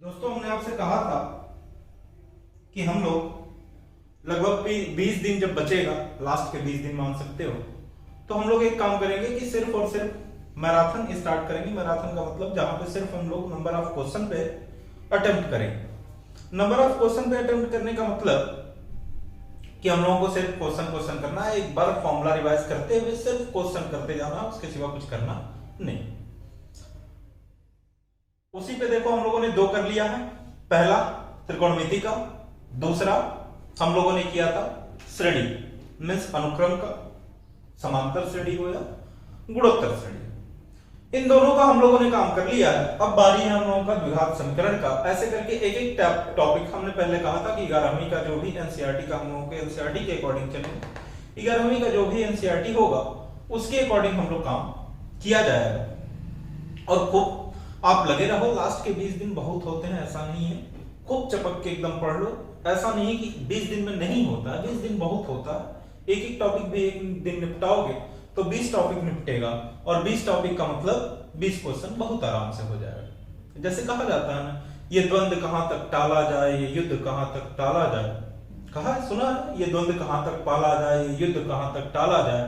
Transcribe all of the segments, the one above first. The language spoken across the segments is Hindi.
दोस्तों हमने आपसे कहा था कि हम लोग लगभग 20 दिन जब बचेगा, लास्ट के 20 दिन मान सकते हो, तो हम लोग एक काम करेंगे कि सिर्फ और सिर्फ मैराथन स्टार्ट करेंगे। मैराथन का मतलब जहां पे सिर्फ हम लोग नंबर ऑफ क्वेश्चन पे अटेम्प्ट करेंगे। नंबर ऑफ क्वेश्चन पे अटेम्प्ट करने का मतलब कि हम लोगों को सिर्फ क्वेश्चन करना है, एक बार फॉर्मूला रिवाइज करते हुए सिर्फ क्वेश्चन करते जाना, उसके सिवा कुछ करना नहीं। उसी पे देखो हम लोगों ने दो कर लिया है, पहला त्रिकोणमिति का, दूसरा हम लोगों ने किया था श्रेणी मीन्स अनुक्रम का, समांतर श्रेणी हो या गुणोत्तर श्रेणी। इन दोनों का हम लोगों ने काम कर लिया है। अब बारी है हम लोगों का द्विघात समीकरण का। ऐसे करके एक एक टॉपिक हमने पहले कहा था कि 11वीं का जो भी एनसीईआरटी का हम लोगों के एनसीईआरटी के अकॉर्डिंग चलेंगे, 11वीं का जो भी एनसीईआरटी होगा उसके अकॉर्डिंग हम लोग काम किया जाएगा। और खूब आप लगे रहो, लास्ट के 20 दिन बहुत होते हैं ऐसा नहीं है, खूब चपक के एकदम पढ़ लो। ऐसा नहीं है कि 20 दिन में नहीं होता है, 20 दिन बहुत होता है। एक एक टॉपिक भी एक दिन निपटाओगे तो 20 टॉपिक निपटेगा, और 20 टॉपिक का मतलब 20 क्वेश्चन बहुत आराम से हो जाएगा। जैसे कहा जाता है ना, ये द्वंद्व कहां तक टाला जाए, ये युद्ध कहां तक टाला जाए। कहा है, सुना है, ये द्वंद्व कहां तक पाला जाए, ये युद्ध कहां तक टाला जाए,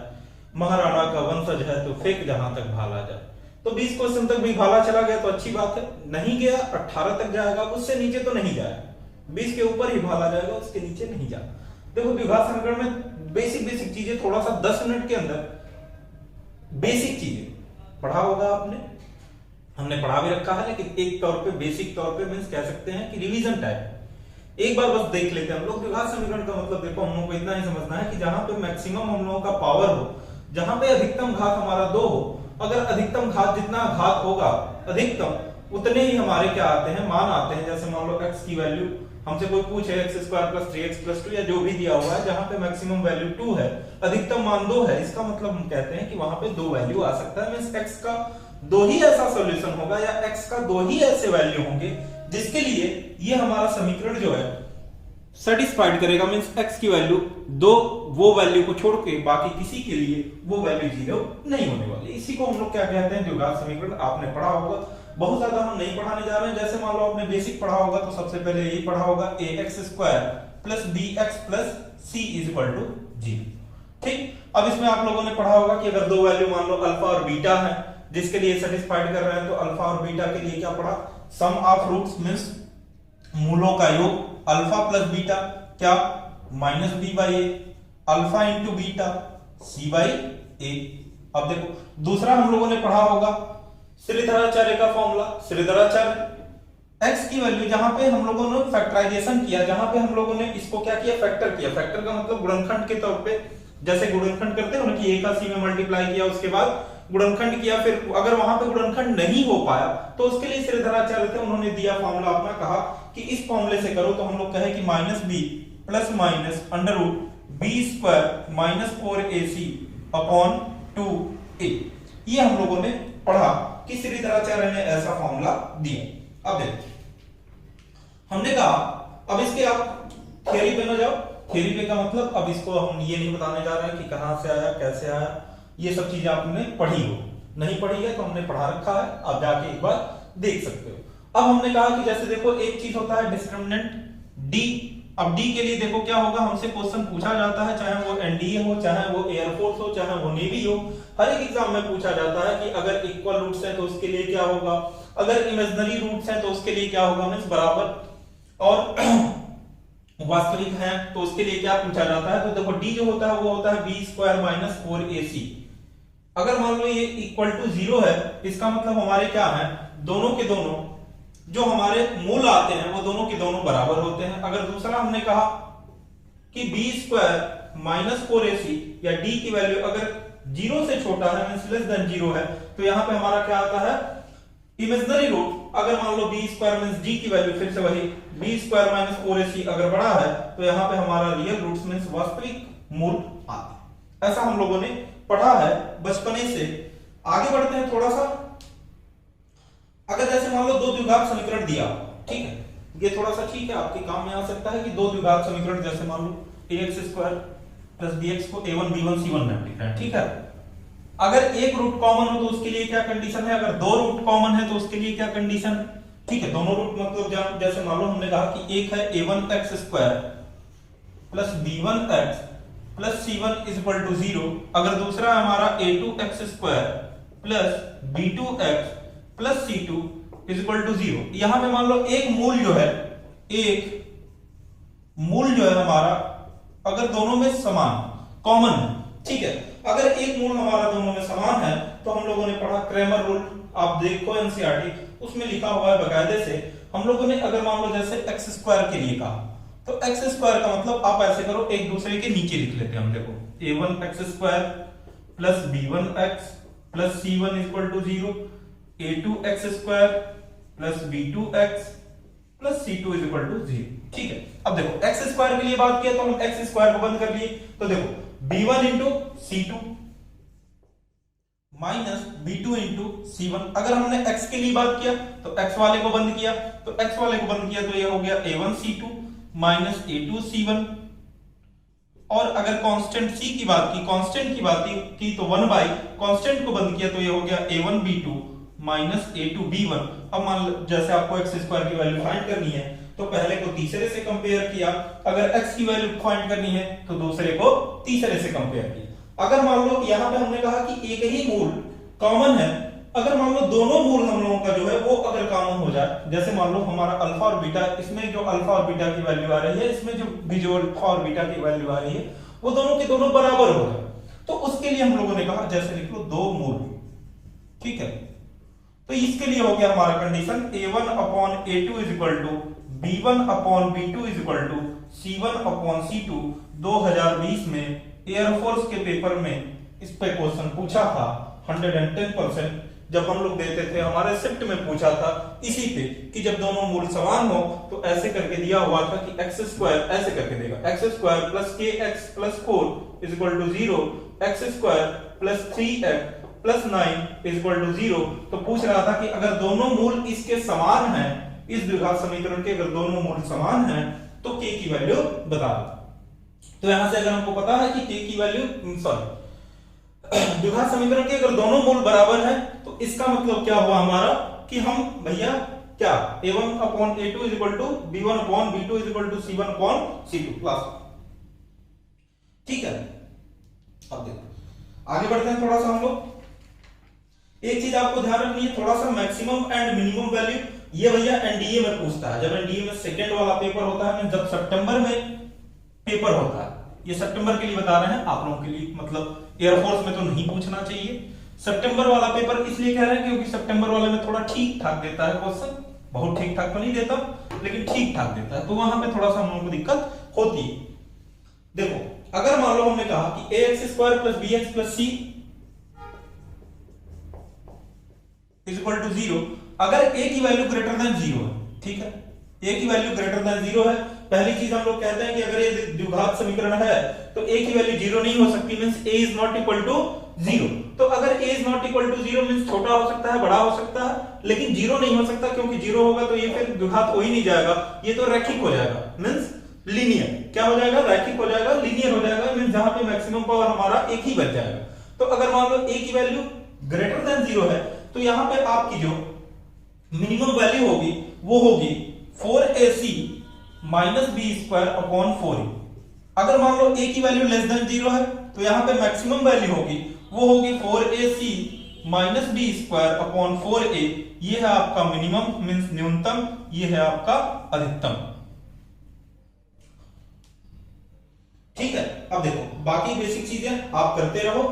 महाराणा का वंशज है तो फेंक जहां तक भाला जाए। तो 20 क्वेश्चन तक भी भाला चला गया तो अच्छी बात है, नहीं गया 18 तक जाएगा, उससे नीचे तो नहीं जाएगा। 20 के ऊपर ही भाला जाएगा, उसके नीचे नहीं जाएगा। देखो द्विघात समीकरण में बेसिक चीजें थोड़ा सा 10 मिनट के अंदर बेसिक चीजें पढ़ा होगा आपने, हमने पढ़ा भी रखा है, लेकिन एक तौर पे बेसिक तौर पे मींस कह सकते हैं कि रिवीजन टाइप एक बार बस देख लेते हैं हम लोग। द्विघात समीकरण का मतलब देखो हम लोग को इतना ही समझना है कि जहां पे मैक्सिमम हम लोगों का पावर हो, जहां पे अधिकतम घात हमारा 2 हो, अगर अधिकतम घात जितना घात होगा अधिकतम उतने ही हमारे क्या आते हैं, मान आते हैं। जैसे मान लो x की वैल्यू हमसे कोई पूछे x² + 3x + 2 या जो भी दिया हुआ है, जहां पे मैक्सिमम वैल्यू 2 है, अधिकतम मान 2 है, इसका मतलब हम कहते हैं कि वहां पे 2 वैल्यू आ सकता है। मींस x का 2 ही ऐसा सॉल्यूशन होगा या x का 2 ही ऐसे वैल्यू होंगे जिसके लिए ये हमारा समीकरण जो है सेटिस्फाइड करेगा। मींस x की वैल्यू 2, वो वैल्यू को छोड़ के बाकी किसी के लिए वो वैल्यू 0 नहीं होने वाली। इसी को हम लोग क्या कहते हैं, द्विघात समीकरण। आपने पढ़ा होगा, बहुत ज्यादा हम नहीं पढ़ाने जा रहे हैं। जैसे मान लो आपने बेसिक पढ़ा होगा तो सबसे पहले यही पढ़ा होगा, ax² + bx + c = 0। ठीक, अब इसमें आप लोगों ने पढ़ा होगा कि अगर दो वैल्यू मान लो अल्फा और बीटा है, जिसके लिए सेटिस्फाइड कर रहे हैं, तो अल्फा और बीटा के लिए क्या पढ़ा, सम ऑफ रूट्स मींस मूलों का योग, अल्फा प्लस बीटा क्या -b/a, alpha into beta c/a। अब देखो दूसरा हम लोगों ने पढ़ा होगा श्रीधराचार्य का फॉर्मूला। श्रीधराचार्य x की वैल्यू जहां पे हम लोगों ने फैक्टराइजेशन किया, जहां पे हम लोगों ने इसको क्या किया, फैक्टर किया। फैक्टर का मतलब गुणनखंड के तौर पे, जैसे गुणनखंड करते हो ना कि a का c में मल्टीप्लाई किया, उसके बाद गुणनखंड किया, फिर अगर वहां पे गुणनखंड नहीं हो पाया तो उसके लिए श्रीधराचार्य थे, उन्होंने दिया फॉर्मूला अपना, कहा कि इस फॉर्मूले से करो तो हम लोग कहे कि -b + √b² - 4ac/2a। ये हम लोगों ने पढ़ा कि श्रीधराचार्य ने ऐसा फॉर्मूला दिया। अब देखो हमने कहा अब इसके आप थ्योरी पे ना जाओ। थ्योरी पे का मतलब अब इसको हम ये नहीं बताने जा रहे हैं कि कहां से आया, कैसे आया, ये सब चीजें आपने पढ़ी हो, नहीं पढ़ी है तो हमने पढ़ा रखा है, आप जाके एक बार देख सकते हो। अब हमने कहा कि जैसे देखो एक चीज होता है डिस्क्रिमिनेंट डी। अब डी के लिए देखो क्या होगा, हमसे क्वेश्चन पूछा जाता है, चाहे वो एनडीए हो, चाहे वो एयरफोर्स हो, चाहे वो नेवी हो, हर एक एग्जाम में पूछा जाता है कि अगर इक्वल रूट्स हैं तो उसके लिए क्या होगा, अगर इमेजिनरी रूट्स हैं तो उसके लिए क्या होगा, मींस बराबर, और वास्तविक है तो उसके लिए क्या पूछा जाता है। तो देखो डी जो होता है वो होता है b² - 4ac। अगर मान लो ये = 0 है, इसका मतलब हमारे क्या है, दोनों के दोनों जो हमारे मूल आते हैं वो दोनों के दोनों बराबर होते हैं। अगर दूसरा हमने कहा कि b² - 4ac या d की वैल्यू अगर 0 से छोटा है, मींस <0 है, तो यहां पे हमारा क्या आता है, इमेजिनरी रूट। अगर मान लो b² मींस d की वैल्यू फिर से वही b² - 4ac अगर बड़ा है तो यहां पे हमारा रियल रूट्स मींस वास्तविक मूल आते हैं। ऐसा हम लोगों ने पढ़ा है बचपने से। आगे बढ़ते हैं थोड़ा सा। अगर जैसे मान लो दो द्विघात समीकरण दिया, ठीक है, ये थोड़ा सा ठीक है आपके काम में आ सकता है कि दो द्विघात समीकरण, जैसे मान लो ax² + bx को a1 b1 c1 में लिखना है, ठीक है। अगर एक रूट कॉमन हो तो उसके लिए क्या कंडीशन है, अगर दो रूट कॉमन है तो उसके लिए क्या कंडीशन, ठीक है, दोनों रूट मतलब जैसे मान लो हमने कहा कि एक है a1x² plus b1x plus c1 is equal to 0, अगर दूसरा हमारा a2x² plus b2x plus c2 is equal to 0। यहां पे मान लो एक मूल जो है हमारा अगर दोनों में समान कॉमन है, ठीक है, अगर एक मूल हमारा दोनों में समान है तो हम लोगों ने पढ़ा क्रैमर रूल, आप देखो एनसीईआरटी, उसमें लिखा हुआ है बकायदे से। हम लोगों ने अगर मान लो जैसे x² के लिए कहा तो x² का मतलब आप ऐसे करो, एक दूसरे के नीचे लिख लेते हैं हम। देखो a1x² plus b1x plus c1 equal to 0, a2x² plus b2x plus c2 is equal to 0। ठीक है, अब देखो x² के लिए बात किया तो हम x² को बंद कर लिए, तो देखो b1 into c2 minus b2 into c1। अगर हमने x के लिए बात किया तो x वाले को बंद किया, तो x वाले को बंद किया तो ये हो गया a1 c2 minus a2 c1। और अगर कांस्टेंट c की बात की तो 1 बाई कांस्टेंट को बंद किया तो ये हो गया a1 b2 minus a2 b1। अब मान लो जैसे आपको x² की वैल्यू फाइंड करनी है तो पहले को तीसरे से कंपेयर किया, अगर x की वैल्यू फाइंड करनी है तो दूसरे को तीसरे से कंपेयर किया। अगर मान लो यहां पे हमने कहा कि एक ही मूल कॉमन है, अगर मान लो दोनों मूल हम लोगों का जो है वो अगर कॉमन हो जाए, जैसे मान लो हमारा अल्फा और बीटा, इसमें जो अल्फा और बीटा की वैल्यू आ रही है, इसमें जो अल्फा और बीटा की वैल्यू आ रही है वो दोनों के दोनों बराबर हो जाए, तो उसके लिए हम लोगों ने कहा जैसे लिख लो दो मूल, ठीक है। तो इसके लिए हो गया हमारा condition a1 upon a2 is equal to b1 upon b2 is equal to c1 upon c2। 2020 में एयरफोर्स के पेपर में इस पे क्वेश्चन पूछा था 110%, जब हम लोग देते थे हमारे शिफ्ट में पूछा था इसी पे कि जब दोनों मूल समान हो तो ऐसे करके दिया हुआ था कि x² ऐसे करके देगा x² plus kx plus 4 is equal to 0, x² plus 3x plus 9 is equal to 0। तो पूछ रहा था कि अगर दोनों मूल इसके समान हैं, इस द्विघात समीकरण के अगर दोनों मूल समान हैं तो k की वैल्यू बता दो। तो यहां से अगर हमको पता है कि k की वैल्यू द्विघात समीकरण के अगर दोनों मूल बराबर हैं तो इसका मतलब क्या हुआ हमारा कि हम भैया क्या a1 upon a2 is equal to b1 upon b2 is equal to c1 upon c2 plus, ठीक है। अब देखो आगे बढ़ते हैं थोड़ा सा हम लोग। एक चीज आपको ध्यान रखनी है, थोड़ा सा मैक्सिमम एंड मिनिमम वैल्यू ये भैया एनडीए में पूछता है। जब एनडीए में सेकंड वाला पेपर होता है, जब सितंबर में पेपर होता है, ये सितंबर के लिए बता रहे हैं आप लोगों के लिए, मतलब एयरफोर्स में तो नहीं पूछना चाहिए। सितंबर वाला पेपर इसलिए कह रहे हैं क्योंकि सितंबर वाले में थोड़ा ठीक ठाक देता है क्वेश्चन, बहुत ठीक ठाक तो नहीं देता लेकिन ठीक ठाक देता है, तो वहां पे थोड़ा सा हम लोगों को दिक्कत होती है। देखो अगर मान लो हमने कहा कि ax² plus bx plus c is equal to 0, अगर a की वैल्यू ग्रेटर देन 0 है, ठीक है, a की वैल्यू ग्रेटर देन 0 है, पहली चीज हम लोग कहते हैं कि अगर ये द्विघात समीकरण है तो a की वैल्यू 0 नहीं हो सकती, means a is not equal to 0। तो अगर a is not equal to 0 means छोटा हो सकता है, बड़ा हो सकता है, लेकिन 0 नहीं हो सकता, क्योंकि 0 होगा तो ये फिर द्विघात हो ही नहीं जाएगा, ये तो रैखिक हो जाएगा, मींस लीनियर। क्या हो जाएगा? रैखिक हो जाएगा, लीनियर हो जाएगा, मींस जहां पे मैक्सिमम पावर हमारा एक ही बच जाएगा। तो अगर मान लो a की वैल्यू ग्रेटर देन 0 है तो यहां पे आपकी जो मिनिमम वैल्यू होगी वो होगी 4ac minus b² upon 4a। अगर मान लो a की वैल्यू लेस देन 0 है तो यहां पे मैक्सिमम वैल्यू होगी वो होगी 4ac minus b² upon 4a। ये है आपका मिनिमम मींस न्यूनतम, ये है आपका अधिकतम, ठीक है। अब देखो बाकी बेसिक चीजें आप करते रहो,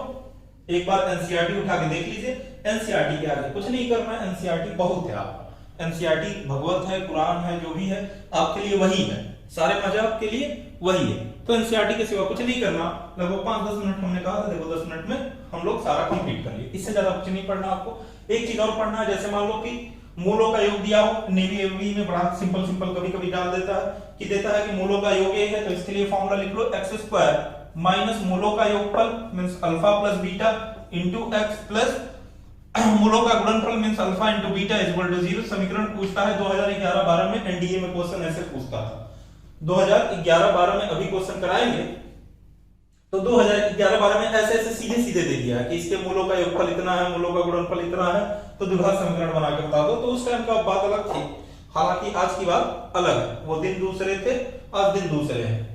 एक बार एनसीईआरटी उठा के देख लीजिए। एनसीईआरटी के आगे कुछ नहीं करना है, एनसीईआरटी बहुत है आपका, एनसीईआरटी भगवत है, कुरान है, जो भी है आपके लिए वही है, सारे मजहब के लिए वही है। तो एनसीईआरटी के सिवा कुछ नहीं करना, लगभग 5-10 मिनट हमने कहा था, देखो 10 मिनट में हम लोग सारा कंप्लीट कर लिए, इससे ज्यादा कुछ नहीं पढ़ना आपको। एक चीज और पढ़ना है, जैसे मान लो कि मूलों का योग दिया हो, नेवी में बड़ा सिंपल कभी कभी डाल देता है कि देता है कि मूलों का योग है, तो इसके लिए फॉर्मूला लिख लो x² माइनस मूलों का योगफल means alpha plus beta into x plus मूलों का गुणनफल means alpha into beta is equal to 0। समीकरण पूछता है 2011-12 में, एनडीए में क्वेश्चन ऐसे पूछता था। 2011-12 में अभी क्वेश्चन कराएंगे तो 2011-12 में ऐसे सीधे सीधे दे दिया कि इसके मूलों का योगफल इतना है, मूलों का गुणनफल इतना है, तो द्विघात समीकरण बना के बता दो। तो उस टाइम का बात अलग थी, हालांकि आज की बात अलग है, वो दिन दूसरे थे, आज दिन दूसरे हैं।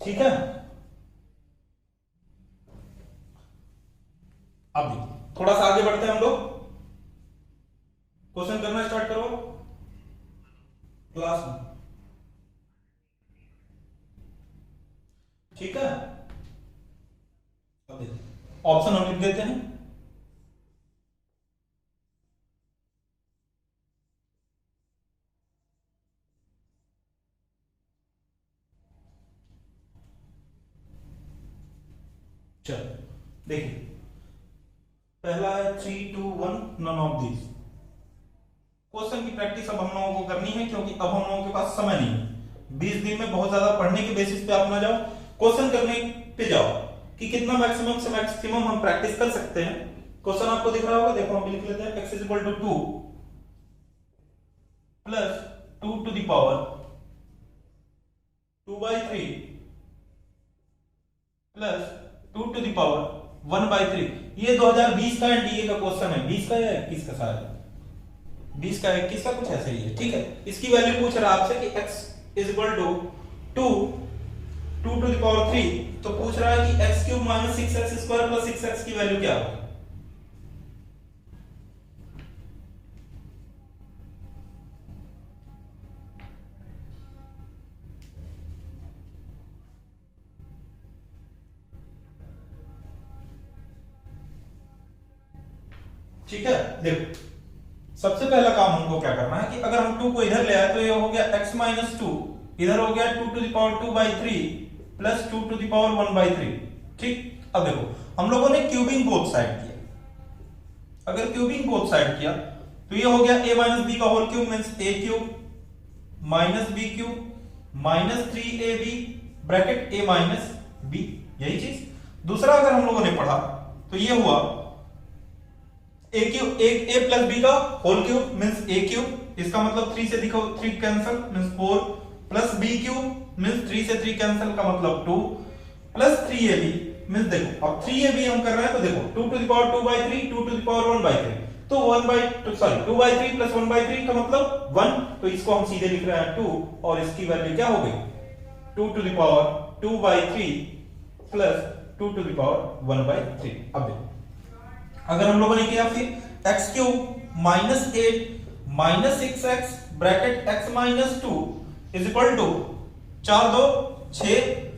ठीक है, अब थोड़ा सा आगे बढ़ते हैं हम लोग। क्वेश्चन करना स्टार्ट करो क्लास में। ठीक है, अब ऑप्शन हम लिख देते हैं। चलो देखिए, पहला है 3, 2, 1 नन ऑफ दिस। क्वेश्चन की प्रैक्टिस अब हम लोगों को करनी है, क्योंकि अब हम लोगों के पास समय नहीं है। 20 दिन में बहुत ज्यादा पढ़ने के बेसिस पे आप ना जाओ, क्वेश्चन करने पे जाओ कि कितना मैक्सिमम से मैक्सिमम हम प्रैक्टिस कर सकते हैं। क्वेश्चन आपको दिख रहा होगा, देखो हम लिख लेते हैं। x is equal to 2 plus 2 to the power 2/3 plus 2 to the power 1/3। ये 2020 का एनडीए का क्वेश्चन है, 20 का या 21 का, शायद 20 का 21 का कुछ ऐसे ही है। ठीक है, इसकी वैल्यू पूछ रहा है आपसे कि x is equal to 2 to the power 3, तो पूछ रहा है कि x cube minus 6x square plus 6x की वैल्यू क्या होगी। ठीक है, देखो सबसे पहला काम हमको क्या करना है कि अगर हम 2 को इधर ले आए तो ये हो गया x माइनस 2, इधर हो गया 2 to the power 2/3 plus 2 to the power 1/3। ठीक, अब देखो हम लोगों ने क्यूबिंग बोथ साइड किया। अगर क्यूबिंग बोथ साइड किया तो ये हो गया a माइनस बी का whole cube means a cube minus b cube minus 3ab bracket a minus b, यही चीज। दूसरा अगर हम लोगों ने पढ़ा तो ये हुआ a क्यूब, a प्लस b का whole cube means a cube, इसका मतलब 3 से दिखो 3 cancel means 4 plus b cube means 3 से 3 कैंसिल का मतलब 2 प्लस 3ab मींस देखो अब 3ab हम कर रहे हैं तो देखो 2 to the power 2/3 2 to the power 1/3, तो 2/3 प्लस 1/3 का मतलब 1, तो इसको हम सीधे लिख रहे हैं 2 और इसकी वैल्यू क्या हो गई 2 to the power 2/3 plus 2 to the power 1/3। अब देखो अगर हम लोगों ने किया फिर x cube minus 8 minus 6x bracket x minus 2 is equal to 4 2 6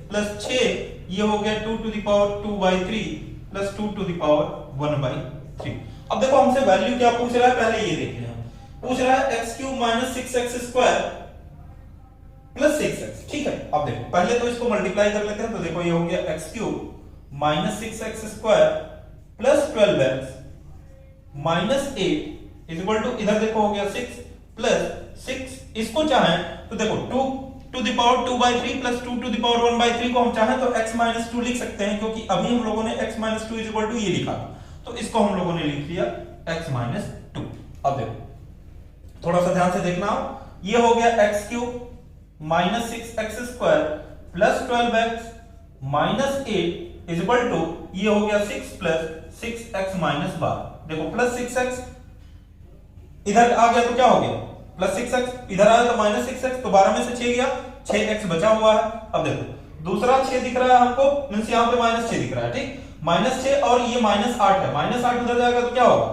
plus 6, ये हो गया 2 to the power 2/3 plus 2 to the power 1/3। अब देखो हमसे वैल्यू क्या पूछ रहा है, पहले ये देख लें। पूछ रहा है x cube minus 6x square plus 6x। ठीक है, अब देखो पहले तो इसको मल्टीप्लाई कर लेते हैं, तो देखो ये हो गया x cube minus 6x square plus 12x minus 8 is equal to, इधर देखो हो गया 6 प्लस 6, इसको चाहें तो देखो 2 to the power 2/3 plus 2 to the power 1/3 को हम चाहें तो x माइनस 2 लिख सकते हैं, क्योंकि अभी हम लोगों ने x minus 2 is equal to ये लिखा, तो इसको हम लोगों ने लिख दिया x माइनस 2। अब देखो थोड़ा सा ध्यान से देखना, ये हो गया x cube minus 6x square plus 12x minus 8 is equal to, ये हो गया 6 प्लस 6x माइनस 12। देखो प्लस 6x इधर आ गया तो क्या हो गया प्लस 6x, इधर आया तो माइनस 6x, तो 12 में से 6 गया, 6x बचा हुआ है। अब देखो दूसरा 6 दिख रहा है हमको मींस यहां पे माइनस 6 दिख रहा है। ठीक, माइनस 6 और ये माइनस 8 है, माइनस 8 उधर जाएगा तो क्या होगा,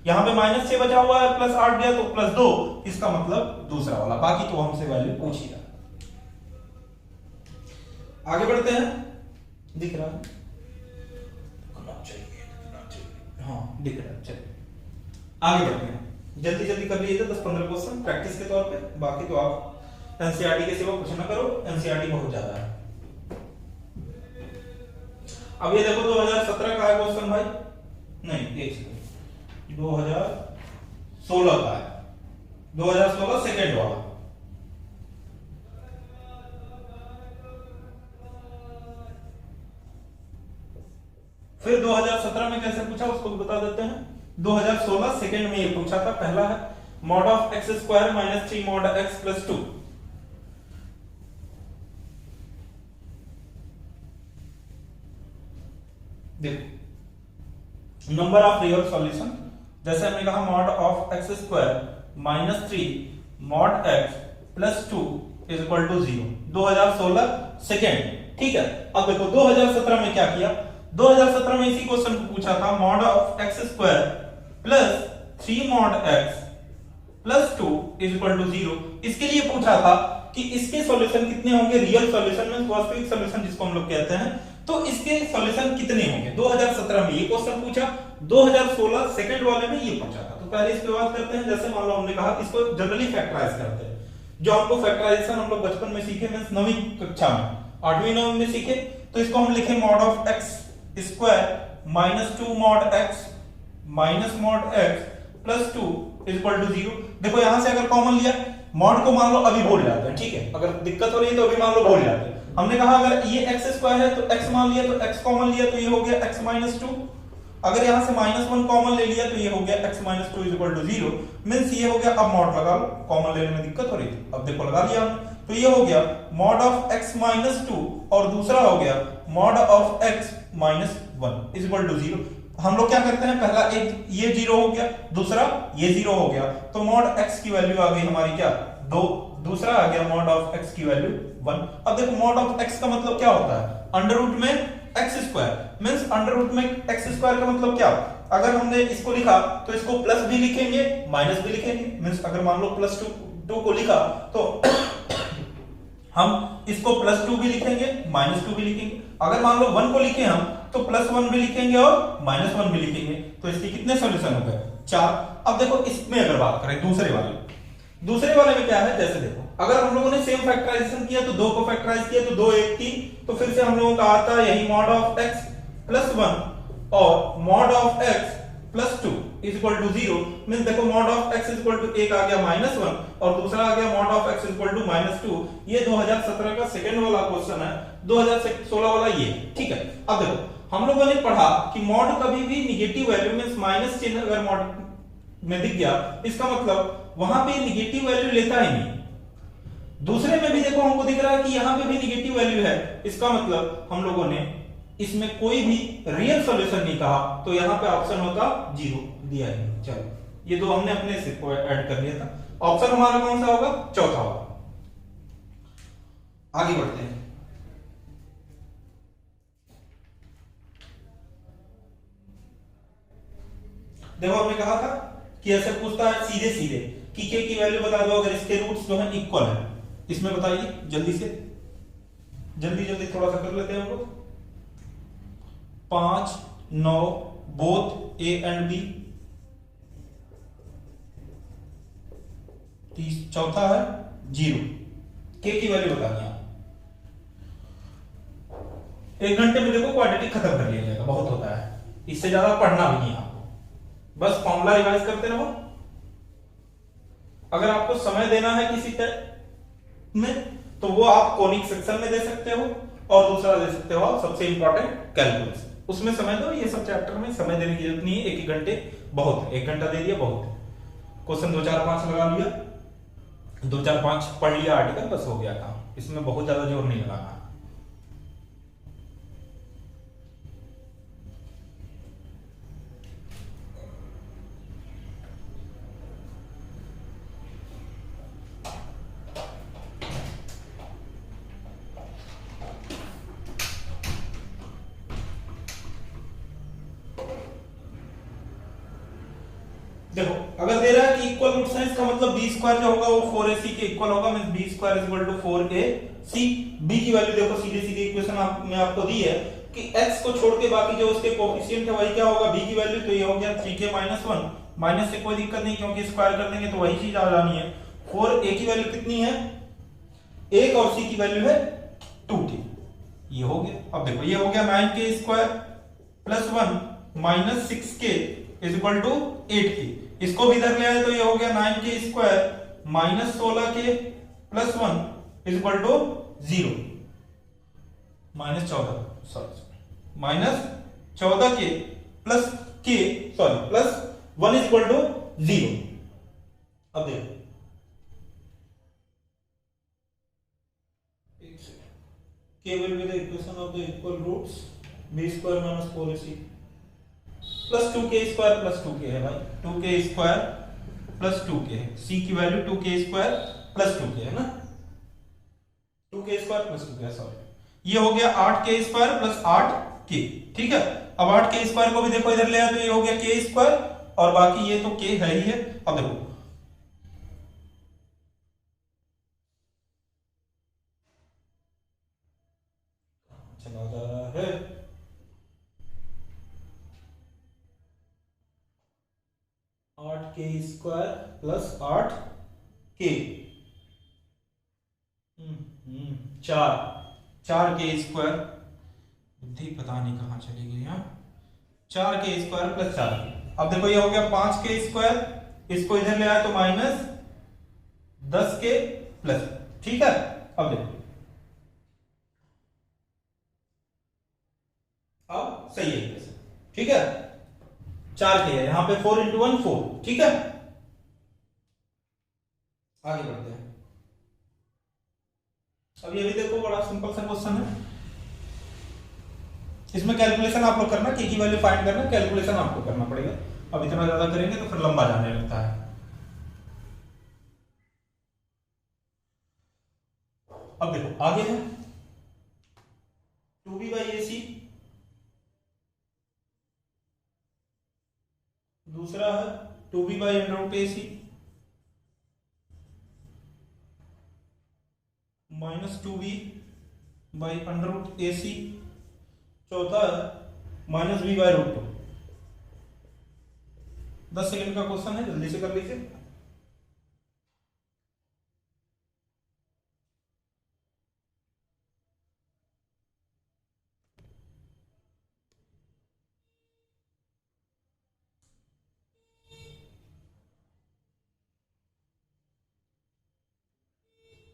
यहां पे माइनस 6 बचा हुआ है प्लस 8 गया तो प्लस 2, इसका मतलब दूसरा वाला। बाकी तो हमसे वैल्यू पूछ ही रहा। आगे बढ़ते हैं, दिख रहा है, हाँ दिख रहा है। चलिए आगे बढ़ते हैं, जल्दी जल्दी कर लीजिए 10-15 क्वेश्चन प्रैक्टिस के तौर पे। बाकी तो आप एनसीईआरटी के सिवा कुछ ना करो, एनसीईआरटी बहुत ज्यादा है। अब ये देखो 2017 का है क्वेश्चन भाई, नहीं एक सेकंड, 2016 का है, 2016 सेकेंड वाला। फिर 2017 में कैसे पूछा उसको भी बता देते हैं। 2016 सेकंड में ये पूछा था, पहला है mod of x square minus 3 mod x plus 2। देखो नंबर ऑफ रियल सॉल्यूशन, जैसे हमने कहा mod of x square -3 mod x plus 2 is equal to 0। 2016 second. ठीक है, अब देखो 2017 में क्या किया, 2017 में इसी क्वेश्चन को पूछा था, mod of x square plus 3 mod x plus 2 is equal to 0। इसके लिए पूछा था कि इसके सॉल्यूशन कितने होंगे, रियल सॉल्यूशन में वास्तविक सॉल्यूशन जिसको हम लोग कहते हैं, तो इसके सॉल्यूशन कितने होंगे। 2017 में ये क्वेश्चन पूछा, 2016 सेकंड वाले में ये पूछा था। तो पहले इसके बात करते हैं। जैसे मान लो हमने कहा इसको जनरली फैक्टराइज करते हैं, जो हमको फैक्टराइजेशन हम लोग बचपन में सीखे, मींस 9वीं कक्षा में, 8वीं 9वीं में सीखे। तो इसको हम लिखे mod of x square minus 2 mod x minus mod x plus 2 is equal to 0। देखो यहां से अगर कॉमन लिया, मॉड को मान लो अभी भूल जाते हैं, ठीक है, अगर दिक्कत हो रही है तो अभी मान लो भूल जाते हैं। हमने कहा अगर ये x स्क्वायर है तो x मान लिया, तो x कॉमन लिया तो ये हो गया x माइनस 2। अगर यहां से -1 कॉमन ले लिया तो ये हो गया x minus 2 is equal to 0। Means ये हो गया, अब मॉड लगा लो, कॉमन लेने में दिक्कत हो रही थी, अब देखो लगा लिया हमने, तो ये हो गया mod ऑफ x माइनस 2 और दूसरा हो गया mod of x minus 1 is equal to 0। हम लोग क्या करते हैं, पहला एक ये 0 हो गया, दूसरा ये 0 हो गया, तो mod x की वैल्यू आ गई हमारी क्या 2, दूसरा आ गया mod ऑफ x की वैल्यू 1। अब देखो mod ऑफ x का मतलब क्या होता है, अंडर रूट में x स्क्वायर, मींस अंडर रूट में x स्क्वायर का मतलब क्या, अगर हमने इसको लिखा तो इसको प्लस भी लिखेंगे माइनस भी लिखेंगे। मींस अगर मान लो प्लस 2 को लिखा तो हम इसको प्लस 2 भी लिखेंगे माइनस 2 भी लिखेंगे। अगर मान लो 1 को लिखे हम तो प्लस 1 भी लिखेंगे और माइनस 1 भी लिखेंगे। तो इसके कितने सॉल्यूशन हो गए, 4। अब देखो इसमें अगर बात करें दूसरे वाले में क्या है, जैसे देखो अगर हम लोगों ने सेम फैक्टराइजेशन किया तो 2 को फैक्टराइज किया तो 2 1 3, तो फिर से हम लोगों का आता है यही mod ऑफ x प्लस 1 और mod of x plus 2 is equal to 0। Means देखो mod of x is equal to एक आ गया -1 और दूसरा आ गया mod of x is equal to -2। ये 2017 का सेकंड वाला क्वेश्चन है, 2016 वाला ये, ठीक है। अब देखो हम लोगों ने पढ़ा कि mod कभी भी नेगेटिव वैल्यू मींस माइनस चिन्ह अगर mod में दिख गया, इसका मतलब वहां पे नेगेटिव वैल्यू लेता ही नहीं। दूसरे में भी देखो हमको दिख रहा है कि यहां पे भी नेगेटिव वैल्यू है, इसका मतलब हम लोगों ने इसमें कोई भी रियल सॉल्यूशन नहीं कहा, तो यहां पे ऑप्शन होता 0 दिया है। चलो ये दो हमने अपने से ऐड कर लिया था। ऑप्शन हमारा कौन सा होगा, चौथा होगा। आगे बढ़ते हैं। देखो हमने कहा था कि ऐसे पूछता है सीधे सीधे कि k की वैल्यू बता दो अगर इसके रूट्स जो है इक्वल है। इसमें बताइए जल्दी से, जल्दी थोड़ा सा कर लेते हैं हम लोग। 5 9 बोथ a एंड b, चौथा है 0। k की वैल्यू बतानी है। 1 घंटे में देखो क्वाड्रेटिक खत्म कर लिया जाएगा, बहुत होता है, इससे ज्यादा पढ़ना भी नहीं आपको, बस फॉर्मूला रिवाइज करते रहो। अगर आपको समय देना है किसी में तो वो आप कोनिक सेक्शन में दे सकते हो और दूसरा दे सकते हो आप सबसे इंपॉर्टेंट कैलकुलस, उसमें समय दो। ये सब चैप्टर में समय देने की जरूरत नहीं है, 1 घंटे बहुत है, 1 घंटा दे दिया बहुत है। क्वेश्चन 2 4 5 लगा लिया, 2 4 5 पढ़ लिया आर्टिकल, बस हो गया काम, इसमें बहुत ज्यादा जोर नहीं लगाना। देखो अगर दे रहा है कि इक्वल रूट्स हैं, इसका मतलब b स्क्वायर जो होगा वो 4ac के इक्वल होगा, means b square is equal to 4ac। b की वैल्यू देखो सीधे सीधे इक्वेशन में आपको दी है कि x को छोड़ के बाकी जो उसके कोएफिशिएंट है वही क्या होगा, b की वैल्यू, तो ये हो गया 3k - 1, माइनस से कोई दिक्कत नहीं क्योंकि स्क्वायर कर देंगे तो वही चीज आ जानी है। 4a की वैल्यू कितनी है 1 और c की वैल्यू है 2k, ये हो गया। अब देखो ये हो गया 9k square plus 1 - 6k is equal to 8k। इसको भी इधर ले आए तो ये हो गया 9k square minus 16k plus 1 is equal to 0, minus 14k plus k sorry plus 1 is equal to 0। अब देखो k will be the equation of the equal roots b square minus 4ac plus 2k square plus 2k है भाई, 2k स्क्वायर प्लस 2k है, c की value 2k square plus 2k है ना, 2k square plus 2k, sorry ये हो गया 8k स्क्वायर प्लस 8k। ठीक है, अब 8k स्क्वायर को भी देखो इधर ले आया तो ये हो गया k स्क्वायर और बाकी ये तो k है ही है। अब देखो चला जा रहा है, आठ के स्क्वायर प्लस 8k, चार के स्क्वायर, बुद्धि पता नहीं कहां चली गई यहाँ, 4k स्क्वायर प्लस 4k। अब देखो ये हो गया 5k स्क्वायर, इसको इधर ले आए तो माइनस 10k प्लस। ठीक है, अब देखो अब सही है, ठीक है 4k है यहाँ पे, 4 इंटू 1 4। ठीक है, आगे बढ़ते हैं। अब ये भी देखो बड़ा सिंपल सा क्वेश्चन है, इसमें कैलकुलेशन आप लोग करना, k की वैल्यू फाइंड करना, कैलकुलेशन आपको करना पड़ेगा। अब इतना ज्यादा करेंगे तो फिर लंबा जाने लगता है। अब देखो आगे है 2b/ac, दूसरा है 2b/√ac माइनस 2b/√ac, चौथा है माइनस b/√2। 10 सेकंड का क्वेश्चन है, जल्दी से कर लीजिए।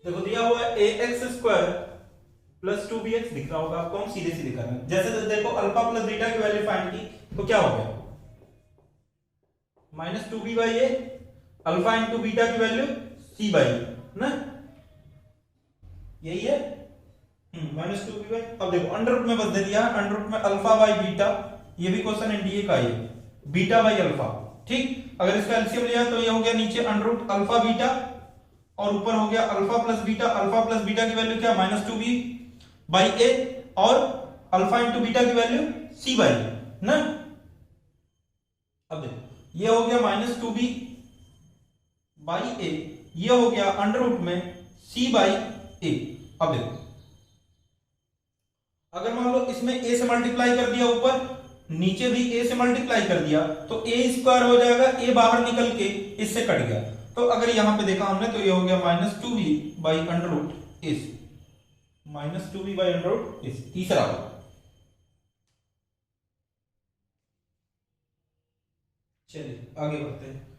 देखो दिया हुआ है ax² प्लस 2bx, दिख रहा होगा आपको, हम सीधे सीधे कर रहे हैं। जैसे तो देखो अल्फा प्लस बीटा की वैल्यू फाइंड की तो क्या हो गया, minus 2b/a, alpha into beta की वैल्यू c/a ना, यही है माइनस 2b/। अब देखो अंडर रूट में बस दे दिया, अंडर रूट में अल्फा बाई बीटा, ये भी क्वेश्चन एनडीए का है, बीटा बाई अल्फा। ठीक, अगर इसका एलसीएम लिया तो ये हो गया नीचे अंडर रूट अल्फा बीटा और ऊपर हो गया alpha plus beta. Alpha plus beta की वैल्यू क्या, माइनस 2b/a और अल्फा इंटू बीटा की वैल्यू c/a ना। अब देखो ये हो गया माइनस 2b/a, ये हो गया अंडर रूट में c/a। अब देखो अगर मान लो इसमें a से मल्टीप्लाई कर दिया, ऊपर नीचे भी a से मल्टीप्लाई कर दिया तो a² हो जाएगा, a बाहर निकल के इससे कट गया। तो अगर यहां पे देखा हमने तो ये हो गया माइनस 2b/√a, माइनस 2b/√a, तीसरा। चलिए आगे बढ़ते हैं।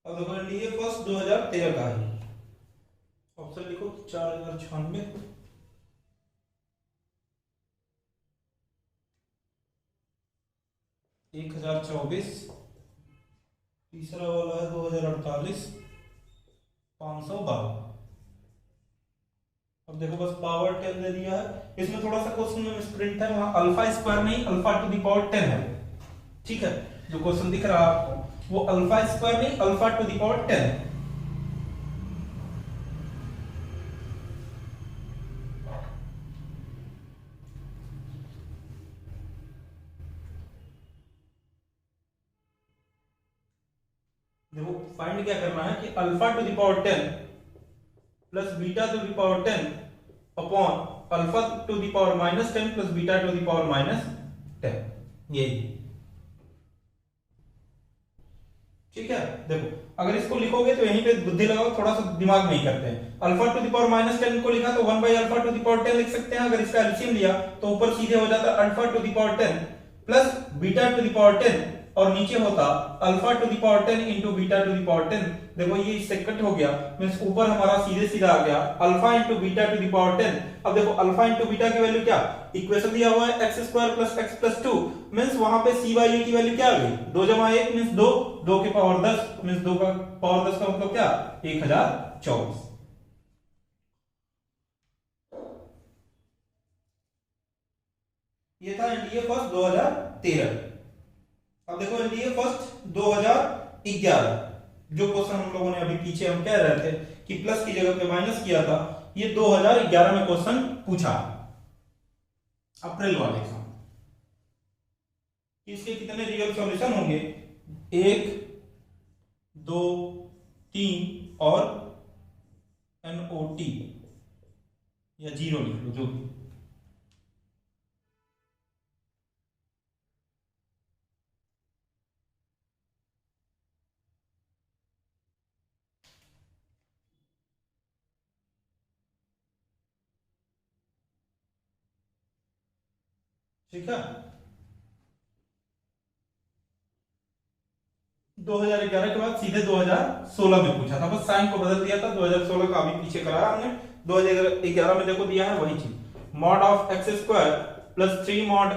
अब देखो एनडीए फर्स्ट 2013 का है, ऑप्शन लिखो 4096, 1024, तीसरा वाला है 2048, 512। अब देखो बस पावर 10 दे दिया है, इसमें थोड़ा सा क्वेश्चन में मिसप्रिंट है, वहां अल्फा स्क्वायर नहीं अल्फा टू द पावर 10 है। ठीक है, जो क्वेश्चन दिख रहा है आपको वो अल्फा स्क्वायर नहीं अल्फा टू द पावर 10 है। देखो फाइंड क्या करना है कि alpha two the power 10 plus beta two the power 10 upon alpha two the power -10 plus beta two the power -10, यही। ठीक है, देखो अगर इसको लिखोगे तो यहीं पे बुद्धि लगाओ, थोड़ा सा दिमाग में ही करते हैं। अल्फा टू द पावर -10 को लिखा तो 1/अल्फा टू द पावर 10 लिख सकते हैं। अगर इसका एलसीएम लिया तो ऊपर सीधे हो जाता है alpha two the power 10 plus beta two the power 10 और नीचे होता alpha two the power 10 into beta two the power 10। देखो ये इससे कट हो गया, मींस ऊपर हमारा सीधे सीधा आ गया alpha into beta two the power 10। अब देखो अल्फा इंटू बीटा की वैल्यू क्या, इक्वेशन दिया हुआ है x square plus x plus 2, means वहां पे सी बाई ए की वैल्यू क्या आ गई, 2 जमा 1 मींस 2, 2 की पावर 10 मींस 2 का पावर 10 का मतलब क्या, 1024। ये था एनडीए फर्स्ट 2013। अब देखो एनडीए फर्स्ट 2011, जो क्वेश्चन हम लोगों ने अभी पीछे हम कह रहे थे कि प्लस की जगह पे माइनस किया था, ये 2011 में क्वेश्चन पूछा अप्रैल वाले एग्जाम। इसके कितने रियल सॉल्यूशन होंगे, 1 2 3 और NOT या 0 लिख लो जो भी। ठीक है, 2011 के बाद सीधे 2016 में पूछा था, बस साइन को बदल दिया था, 2016 का अभी पीछे कराया हमने। 2011 में देखो दिया है वही चीज, mod of x square plus 3 mod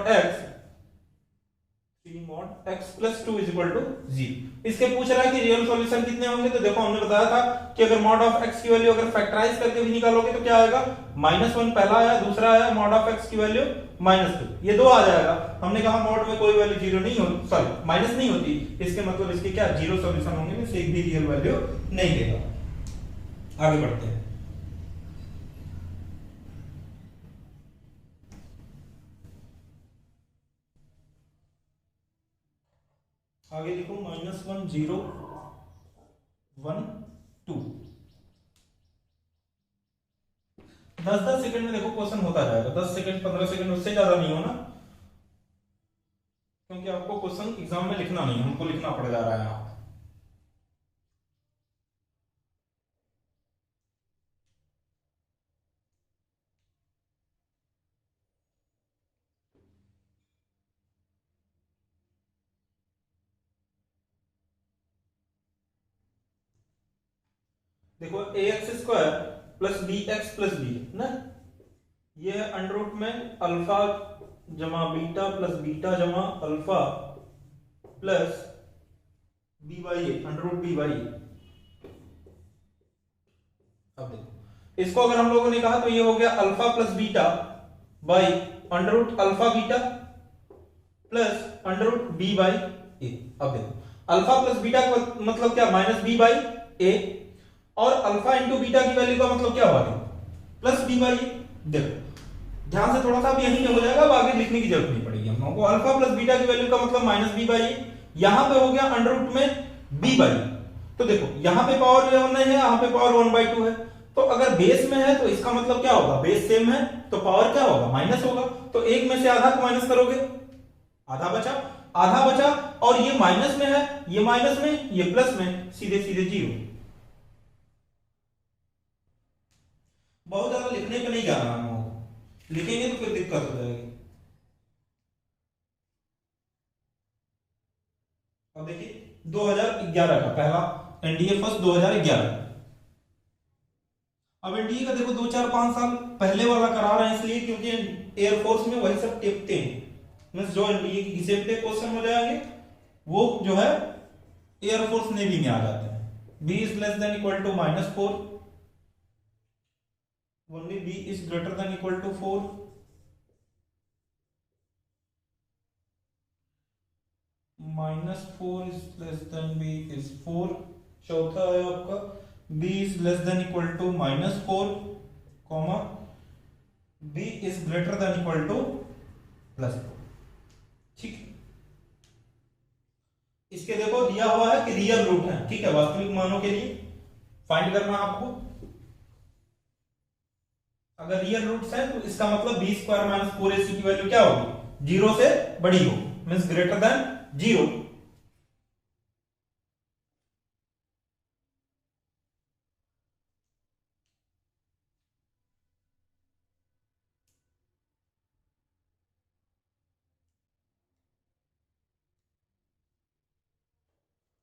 x plus 2 is equal to 0। इसके पूछ रहा है कि रियल सॉल्यूशन कितने होंगे, तो देखो हमने बताया था कि अगर मॉड ऑफ एक्स की वैल्यू अगर फैक्टराइज करके भी निकालोगे तो क्या आएगा, -1 पहला आया, दूसरा आया मॉड ऑफ एक्स की वैल्यू -2, ये 2 आ जाएगा। हमने कहा मॉड में कोई वैल्यू 0 नहीं होती, सॉरी माइनस नहीं होती, इसके मतलब इसके क्या 0 सॉल्यूशन होंगे, इससे एक भी रियल वैल्यू नहीं देगा। आगे बढ़ते हैं। आगे लिखो -1 0 1 2। 10-10 सेकंड में देखो क्वेश्चन होता जाएगा, 10 सेकंड 15 सेकंड, उससे ज्यादा नहीं होना, क्योंकि आपको क्वेश्चन एग्जाम में लिखना नहीं, हमको लिखना पड़ जा रहा है यहाँ। देखो ax square plus bx plus b ना, ये है अंडर रूट में अल्फा जमा बीटा प्लस बीटा जमा alpha plus B by A, under root B by A. अब देखो इसको अगर हम लोगों ने कहा तो ये हो गया alpha plus beta by under root alpha beta plus under root B by A. अब देखो अल्फा प्लस बीटा का मतलब क्या, माइनस बी बाई ए, और अल्फा इंटू बीटा की वैल्यू का मतलब क्या हुआ, प्लस बी बाई ए। देखो ध्यान से थोड़ा सा अब यहीं हो जाएगा, अब आगे लिखने की जरूरत नहीं पड़ेगी हम लोगों को। अल्फा प्लस बीटा की वैल्यू का मतलब माइनस बी बाई ए, यहां पे हो गया अंडर रूट में बी बाई। तो देखो यहां पे पावर 1 है, यहां पे पावर 1/2 है, तो अगर बेस में है तो इसका मतलब क्या होगा, बेस सेम है तो पावर क्या होगा, माइनस होगा। तो एक में से आधा को माइनस करोगे, आधा बचा, आधा बचा, और ये माइनस में है, ये माइनस में, ये प्लस में, सीधे सीधे 0। बहुत ज्यादा लिखने पे नहीं जाना हम लोगों को, लिखेंगे तो फिर दिक्कत हो जाएगी। अब देखिए 2011 का पहला एनडीए फर्स्ट 2011। अब एनडीए का देखो 2-4-5 साल पहले वाला करा रहे हैं इसलिए क्योंकि एयरफोर्स में वही सब टिपते हैं, मींस जो एनडीए की घिसे पिटे क्वेश्चन हो जाएंगे वो जो है एयरफोर्स नेवी में आ जाते हैं। B is less than equal to -4, only b is greater than equal to 4, -4 is less than b is 4। चौथा है आपका b is less than equal to -4, comma b is greater than equal to +4। ठीक है, इसके देखो दिया हुआ है कि रियल रूट है, ठीक है, वास्तविक मानों के लिए फाइंड करना आपको। अगर रियल रूट्स है तो इसका मतलब b स्क्वायर -4ac की वैल्यू क्या होगी, 0 से बड़ी हो, मींस ग्रेटर देन 0।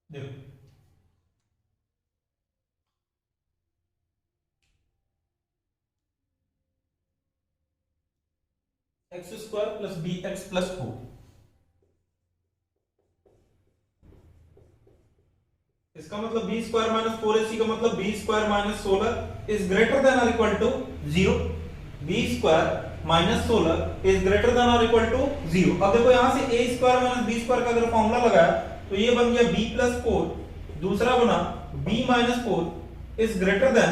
देखो X square plus B x plus 4, इसका मतलब बी स्क्वायर माइनस 4ac का मतलब B square minus 16 is greater than और equal to 0। B square minus 16 is greater than और इक्वल टू 0। अब देखो यहां से A square minus B square का अगर फॉर्मूला लगाया तो ये बन गया बी प्लस 4, दूसरा बना b minus 4 is greater than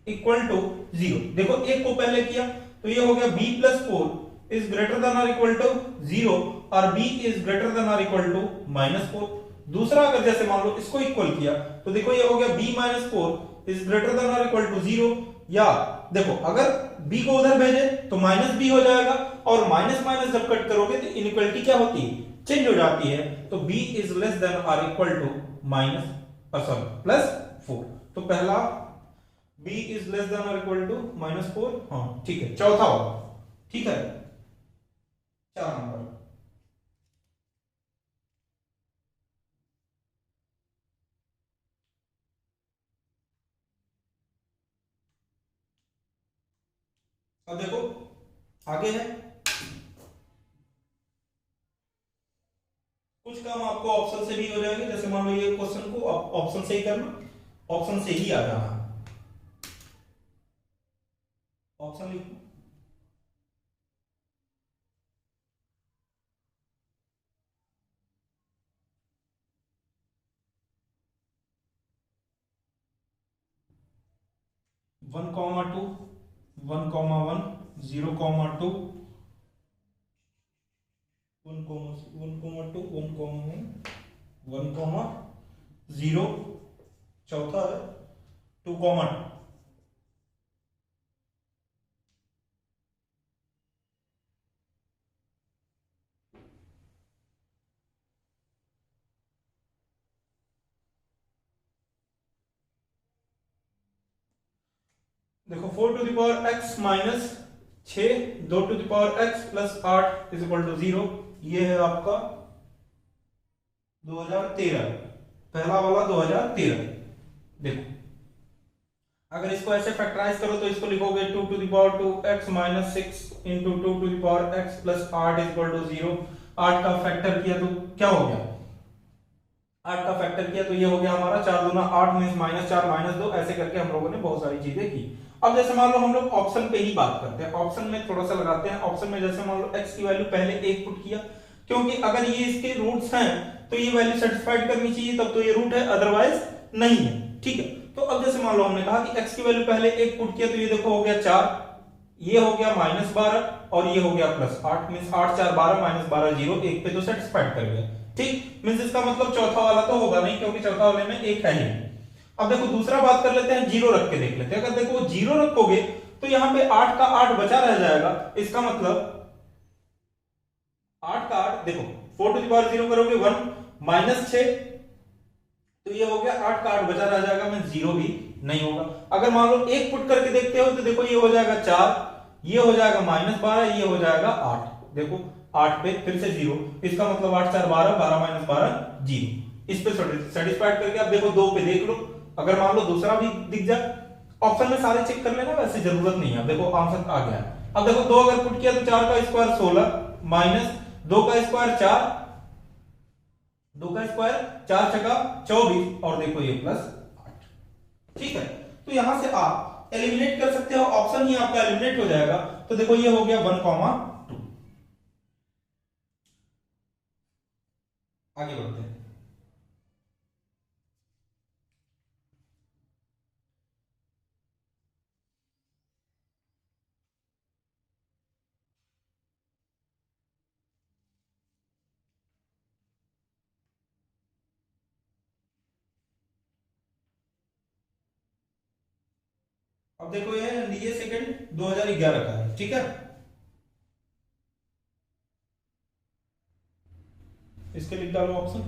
equal to 0। देखो एक को पहले किया तो ये हो गया b plus 4 is greater than और इक्वल टू 0 और b इज ग्रेटर देन और इक्वल टू माइनस 4। दूसरा अगर जैसे मान लो इसको इक्वल किया तो देखो ये हो गया b minus 4 is greater than और इक्वल टू 0, या देखो अगर b को उधर भेजे तो माइनस b हो जाएगा और माइनस माइनस जब कट करोगे तो इनइक्वालिटी क्या होती है, चेंज हो जाती है। तो b इज लेस देन और equal to minus sorry plus 4। तो पहला b इज लेस देन और इक्वल टू माइनस 4, हाँ ठीक है। चौथा होगा, ठीक है 4 नंबर। अब देखो आगे है कुछ काम आपको ऑप्शन से भी हो जाएंगे, जैसे मान लो ये क्वेश्चन को ऑप्शन से ही करना, ऑप्शन से ही आ जाना, ऑप्शन लिखो। One comma two, one comma one, 0,2, 1,2, 1,1, 1,0, चौथा है 2,2। देखो 4 to the power x minus 6, 2 to the power x plus 8 is equal to 0। ये है आपका 2013, पहला वाला 2013। देखो अगर इसको ऐसे फैक्टराइज करो तो इसको लिखोगे 2 to the power 2x minus 6 into 2 to the power x plus 8 is equal to 0। 8 का फैक्टर किया तो क्या हो गया, 8 का फैक्टर किया तो ये हो गया हमारा 4 दूना 8 मींस माइनस 4 माइनस 2, ऐसे करके हम लोगों ने बहुत सारी चीजें की। अब जैसे मान लो हम लोग ऑप्शन पे ही बात करते हैं, ऑप्शन में थोड़ा सा लगाते हैं। ऑप्शन में जैसे मान लो x की वैल्यू पहले 1 पुट किया, क्योंकि अगर ये इसके रूट्स हैं तो ये वैल्यू सेटिस्फाइड करनी चाहिए, तब तो ये रूट है, अदरवाइज नहीं है, ठीक है। तो अब जैसे मान लो हमने कहा कि x की वैल्यू पहले 1 पुट किया तो ये देखो हो गया 4, ये हो गया माइनस 12 और ये हो गया प्लस 8 मींस 8 4 12 माइनस 12 0, 1 पे तो सेटिस्फाइड कर गया, ठीक। मींस इसका मतलब चौथा वाला तो होगा नहीं, क्योंकि चौथा वाले में 1 है ही। अब देखो दूसरा बात कर लेते हैं, 0 रख के देख लेते हैं। अगर देखो 0 रखोगे तो यहां पे 8 का 8 बचा रह जाएगा, इसका मतलब 8 का 8 देखो 4 टू द पावर 0 करोगे 1 माइनस 6, तो ये हो गया 8 का 8 बचा रह जाएगा, मैं 0 भी नहीं होगा। अगर मान लो 1 पुट करके देखते हो तो देखो ये हो जाएगा 4, ये हो जाएगा माइनस 12, ये हो जाएगा 8, देखो 8 पे फिर से 0, इसका मतलब 8 4 12, 12 माइनस 12 0। इस पे सेटिस्फाइड करके अब देखो 2 पे देख लो, अगर मान लो दूसरा भी दिख जाए, ऑप्शन में सारे चेक कर लेना, वैसे जरूरत नहीं है। देखो आंसर आ गया। अब देखो 2 अगर पुट किया तो 4 का स्क्वायर 16 माइनस 2 का स्क्वायर 4, 2 का स्क्वायर 4 छका 24 और देखो ये प्लस 8, ठीक है। तो यहां से आप एलिमिनेट कर सकते हो, ऑप्शन ही आपका एलिमिनेट हो जाएगा। तो देखो ये हो गया 1,2। आगे बढ़ते हैं। अब देखो ये डीए सेकंड 2011 का है, ठीक है। इसके लिख डालो ऑप्शन।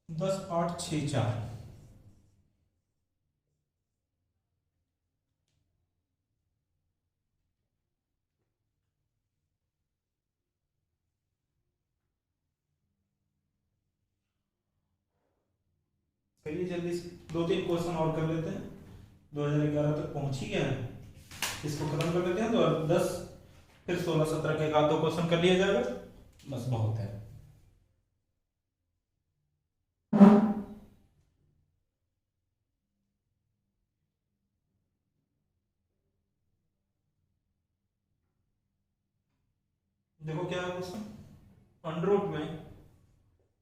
10 8 6 4, चलिए जल्दी से 2-3 क्वेश्चन और कर लेते हैं। 2011 तक पहुंच ही गए हैं, इसको खत्म कर लेते हैं। तो 10 फिर 16-17 के एक आध 2 क्वेश्चन कर लिया जाएगा, बस बहुत है। देखो क्या है क्वेश्चन, अंडर रूट में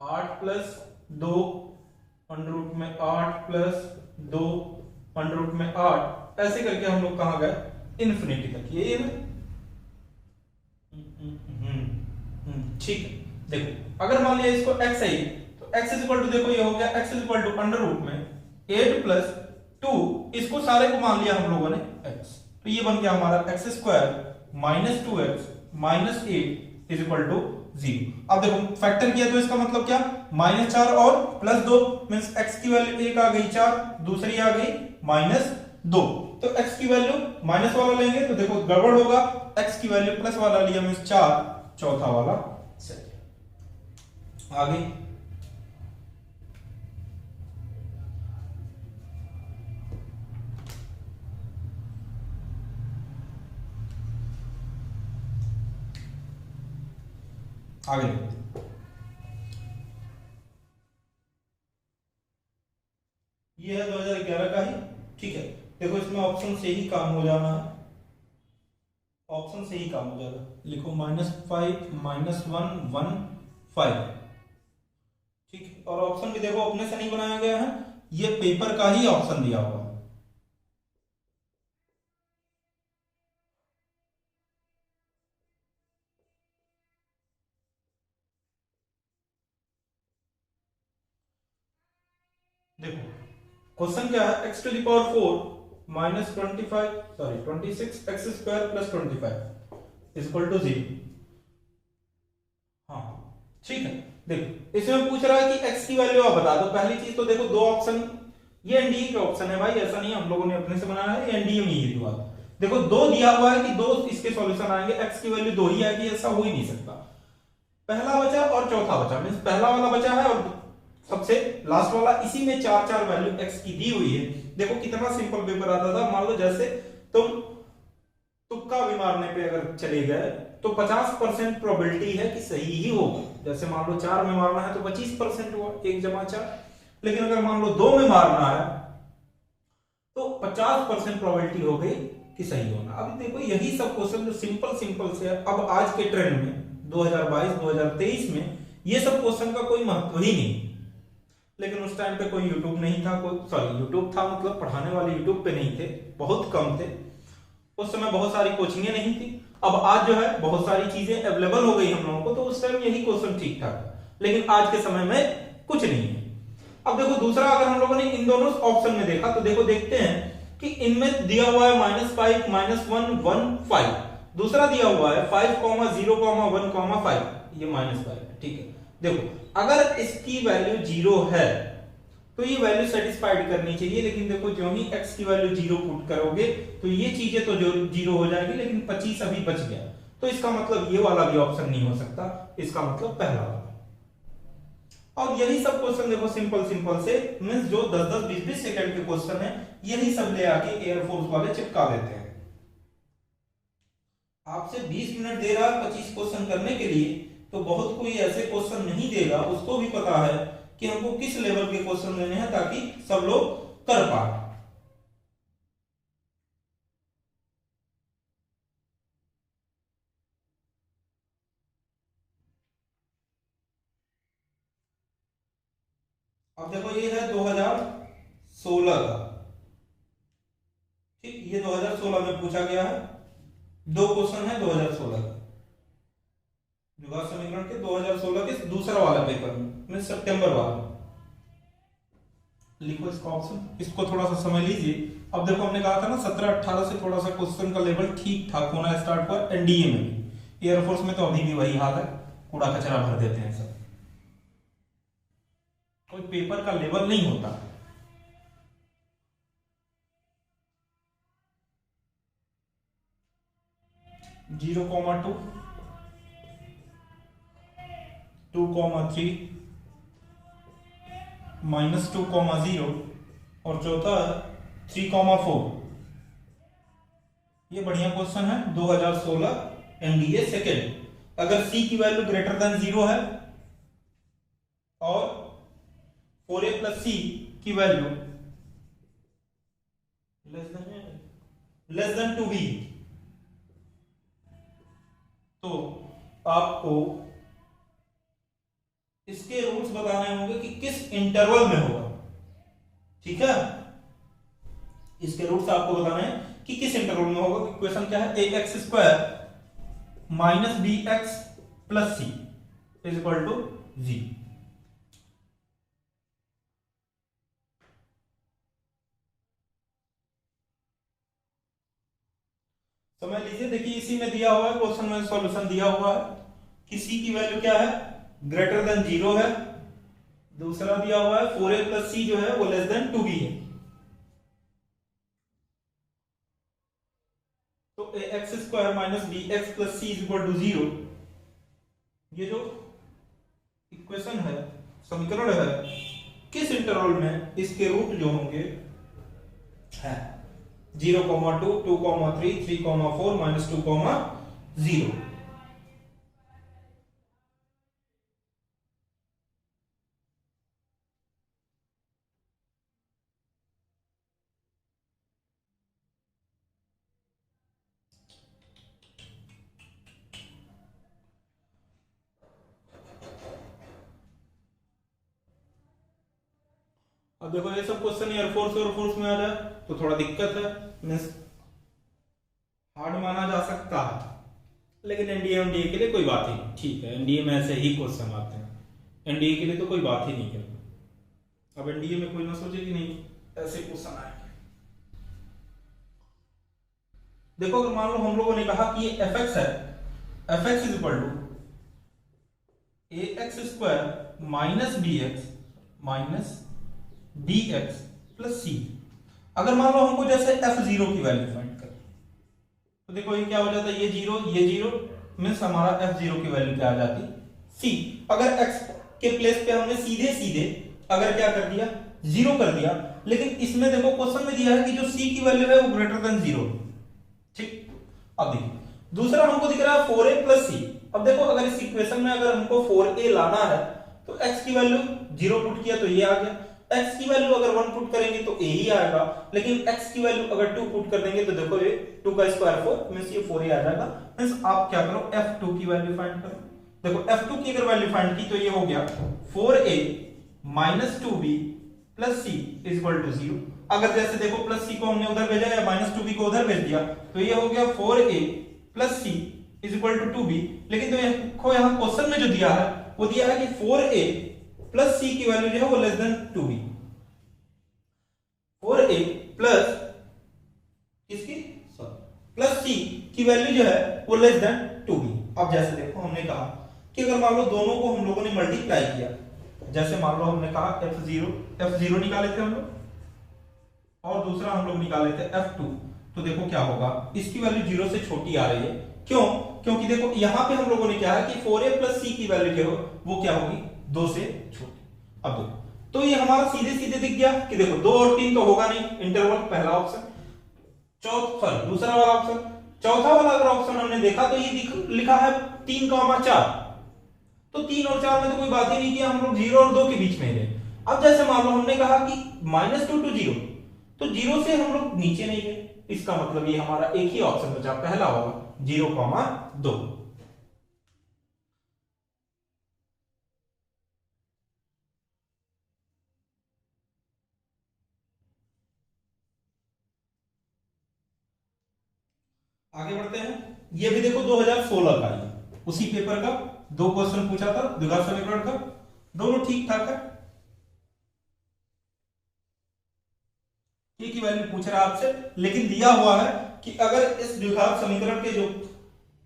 8 प्लस 2, अंडर रूट में 8 प्लस 2, अंडर रूट में 8, ऐसे करके हम लोग कहां गए, इन्फिनिटी तक। ये है ठीक है। देखो अगर मान लिया इसको x है तो x इज इक्वल टू, देखो ये हो गया x is equal to under root में 8 प्लस 2, इसको सारे को मान लिया हम लोगों ने x, तो ये बन गया हमारा x square minus 2x minus 8 is equal to 0। अब देखो फैक्टर किया तो इसका मतलब क्या, -4 और +2 मींस x की वैल्यू एक आ गई 4, दूसरी आ गई -2, तो x की वैल्यू माइनस वाला लेंगे तो देखो गड़बड़ होगा, x की वैल्यू प्लस वाला लिया मींस 4, चौथा वाला सेट। आगे आगे ये है 2011 का ही, ठीक है। देखो इसमें ऑप्शन से ही काम हो जाना है, ऑप्शन से ही काम हो जाएगा। लिखो -5 -1 1 5, ठीक है। और ऑप्शन भी देखो अपने से नहीं बनाया गया है, ये पेपर का ही ऑप्शन दिया हुआ है। देखो क्वेश्चन क्या है, x to the power 4 minus 26 x square plus 25 is equal to 0। हाँ ठीक है। देखो इसमें पूछ रहा है कि x की वैल्यू आप बता दो। पहली चीज तो देखो दो ऑप्शन, ये एनडीए का ऑप्शन है भाई, ऐसा नहीं हम लोगों ने अपने से बनाया है, एनडीए में ही हुआ। देखो दो दिया हुआ है कि दो इसके सॉल्यूशन आएंगे, x की वैल्यू 2 ही आएगी, ऐसा हो ही नहीं सकता। पहला बचा और चौथा बचा, मींस पहला वाला बचा है और सबसे लास्ट वाला, इसी में 4 वैल्यू x की दी हुई है। देखो कितना सिंपल पेपर आता था, मान लो जैसे तुम तुक्का भी मारने पे अगर चले गए तो 50% प्रोबेबिलिटी है कि सही ही होगा। जैसे मान लो 4 में मारना है तो 25% हुआ, 1 जमा 4। लेकिन अगर मान लो 2 में मारना है तो 50% प्रोबेबिलिटी हो गई कि सही होना। अब देखो यही सब क्वेश्चन जो सिंपल सिंपल से है, अब आज के ट्रेंड में 2022-2023 में ये सब क्वेश्चन का कोई महत्व ही नहीं। लेकिन उस टाइम पे कोई यूट्यूब नहीं था, कोई सॉरी यूट्यूब था मतलब पढ़ाने वाले यूट्यूब पे नहीं थे, बहुत कम थे। उस समय बहुत सारी कोचिंगें नहीं थी। अब आज जो है बहुत सारी चीजें अवेलेबल हो गई हम लोगों को, तो उस टाइम यही क्वेश्चन ठीक ठाक, लेकिन आज के समय में कुछ नहीं है। अब देखो दूसरा, अगर हम लोगों ने इन दोनों ऑप्शन में देखा तो देखो देखते हैं कि इनमें दिया हुआ है -5 -1 1 5, दूसरा दिया हुआ है 5 0 1 5, ये -5 है, ठीक है। देखो अगर इसकी वैल्यू 0 है तो ये वैल्यू सेटिस्फाइड करनी चाहिए, लेकिन देखो जो ही x की वैल्यू 0 पुट करोगे तो ये चीजें तो जो 0 हो जाएगी, लेकिन 25 अभी बच गया, तो इसका मतलब ये वाला भी ऑप्शन नहीं हो सकता, इसका मतलब पहला वाला। और यही सब क्वेश्चन देखो सिंपल सिंपल से, मींस जो 10-10 20-20 सेकंड के क्वेश्चन है, यही सब ले आके एयरफोर्स वाले चिपका देते हैं। आपसे 20 मिनट दे रहा है 25 क्वेश्चन करने के लिए, तो बहुत कोई ऐसे क्वेश्चन नहीं देगा, उसको भी पता है कि हमको किस लेवल के क्वेश्चन लेने हैं ताकि सब लोग कर पाए। अब देखो ये है 2016 का, ठीक, ये 2016 में पूछा गया है, दो क्वेश्चन है 2016 का जुगाड़ समीकरण के, 2016 के दूसरा वाला पेपर में सितंबर वाला। लिखो इसका ऑप्शन, इसको थोड़ा सा समझ लीजिए। अब देखो हमने कहा था ना 17-18 से थोड़ा सा क्वेश्चन का लेवल ठीक ठाक होना स्टार्ट हुआ, एनडीए में भी, एयरफोर्स में तो अभी भी वही हाल है, कूड़ा कचरा भर देते हैं सब, कोई पेपर का लेवल नहीं होता। जीरो कॉमा 2 2,3 -2,0 और चौथा है 3,4। ये बढ़िया क्वेश्चन है 2016 एनडीए सेकेंड। अगर सी की वैल्यू ग्रेटर देन 0 है और 4a प्लस सी की वैल्यू लेस देन 2b, तो आपको इसके रूट्स बताने होंगे कि किस इंटरवल में होगा। ठीक है, इसके रूट्स आपको बताने हैं कि किस इंटरवल में होगा। क्वेश्चन क्या है, ax² minus bx plus C is equal to जी। समझ लीजिए, देखिए इसी में दिया हुआ है, क्वेश्चन में सॉल्यूशन दिया हुआ है कि सी की वैल्यू क्या है, ग्रेटर देन 0 है। दूसरा दिया हुआ है 4a प्लस सी जो है वो लेस देन 2b है। तो ax² minus bx plus C is equal to 0। ये जो इक्वेशन है, समीकरण है, किस इंटरवल में इसके रूट जो होंगे है 0,2, 2,3, 3,4, -2,0। अब देखो ये सब क्वेश्चन एयरफोर्स में आ जाए तो थोड़ा दिक्कत है, मीन्स हार्ड माना जा सकता है, लेकिन एनडीए के लिए कोई बात ही नहीं। ठीक है, एनडीए में ऐसे ही क्वेश्चन आते हैं, एनडीए के लिए तो कोई बात ही नहीं करता। अब एनडीए में कोई ना सोचे कि नहीं ऐसे क्वेश्चन आएंगे। देखो अगर मान लो हम लोगों ने कहा कि ये fx है, fx is equal to ax² minus bx minus bx plus c। अगर मान लो हमको जैसे f0 की वैल्यू फाइंड करनी, तो देखो ये क्या हो जाता है, ये 0 मीन्स हमारा f0 की वैल्यू क्या आ जाती, c। अगर x के प्लेस पे हमने सीधे सीधे अगर क्या कर दिया, 0 कर दिया, लेकिन इसमें देखो क्वेश्चन में दिया है कि जो c की वैल्यू है वो ग्रेटर देन 0। ठीक, अब देखिए दूसरा हमको दिख रहा है 4a प्लस सी। अब देखो अगर इस इक्वेशन में अगर हमको 4a लाना है तो x की वैल्यू 0 पुट किया तो ये आ गया, x की वैल्यू अगर 1 पुट करेंगे तो a ही आएगा, लेकिन x की वैल्यू अगर 2 पुट कर देंगे तो देखो ये 2 का स्क्वायर 4 मींस ये 4a आ जाएगा। मींस आप क्या करो, f2 की वैल्यू फाइंड करो। देखो f2 की अगर वैल्यू फाइंड की तो ये हो गया 4a minus 2b plus C is equal to 0। अगर जैसे देखो प्लस सी को हमने उधर भेजा या माइनस 2b को उधर भेज दिया तो ये हो गया 4a plus C is equal to 2b। लेकिन तो यहाँ क्वेश्चन में जो दिया है वो दिया है कि 4a प्लस सी की वैल्यू जो है वो less than 2b। 4a plus इसकी प्लस सी की वैल्यू जो है वो लेस देन 2b। अब जैसे देखो हमने कहा कि अगर मान लो दोनों को हम लोगों ने मल्टीप्लाई किया, जैसे मान लो हमने कहा f0 निकाले थे हम लोग और दूसरा हम लोग निकाले थे f2, तो देखो क्या होगा, इसकी वैल्यू 0 से छोटी आ रही है। क्यों? क्योंकि देखो यहां पे हम लोगों ने क्या है कि 4a प्लस सी की वैल्यू जो है वो क्या होगी, 2 से छोटी। अब देखो तो ये हमारा सीधे सीधे दिख गया कि देखो 2 और 3 तो होगा नहीं, इंटरवल पहला ऑप्शन, दूसरा वाला ऑप्शन, चौथा वाला अगर ऑप्शन हमने देखा तो ये लिखा है 3,4, तो 3 और 4 में तो कोई बात ही नहीं किया, हम लोग 0 और 2 के बीच में गए। अब जैसे मान लो हमने कहा कि -2 to 0, तो 0 से हम लोग नीचे नहीं गए, इसका मतलब ये हमारा एक ही ऑप्शन बचा, पहला वाला 0,2। आगे बढ़ते हैं, ये भी देखो 2016 का ही उसी पेपर का 2 क्वेश्चन पूछा था द्विघात समीकरण का, दोनों ठीक ठाक है। k की वैल्यू पूछ रहा है आपसे, लेकिन दिया हुआ है कि अगर इस द्विघात समीकरण के जो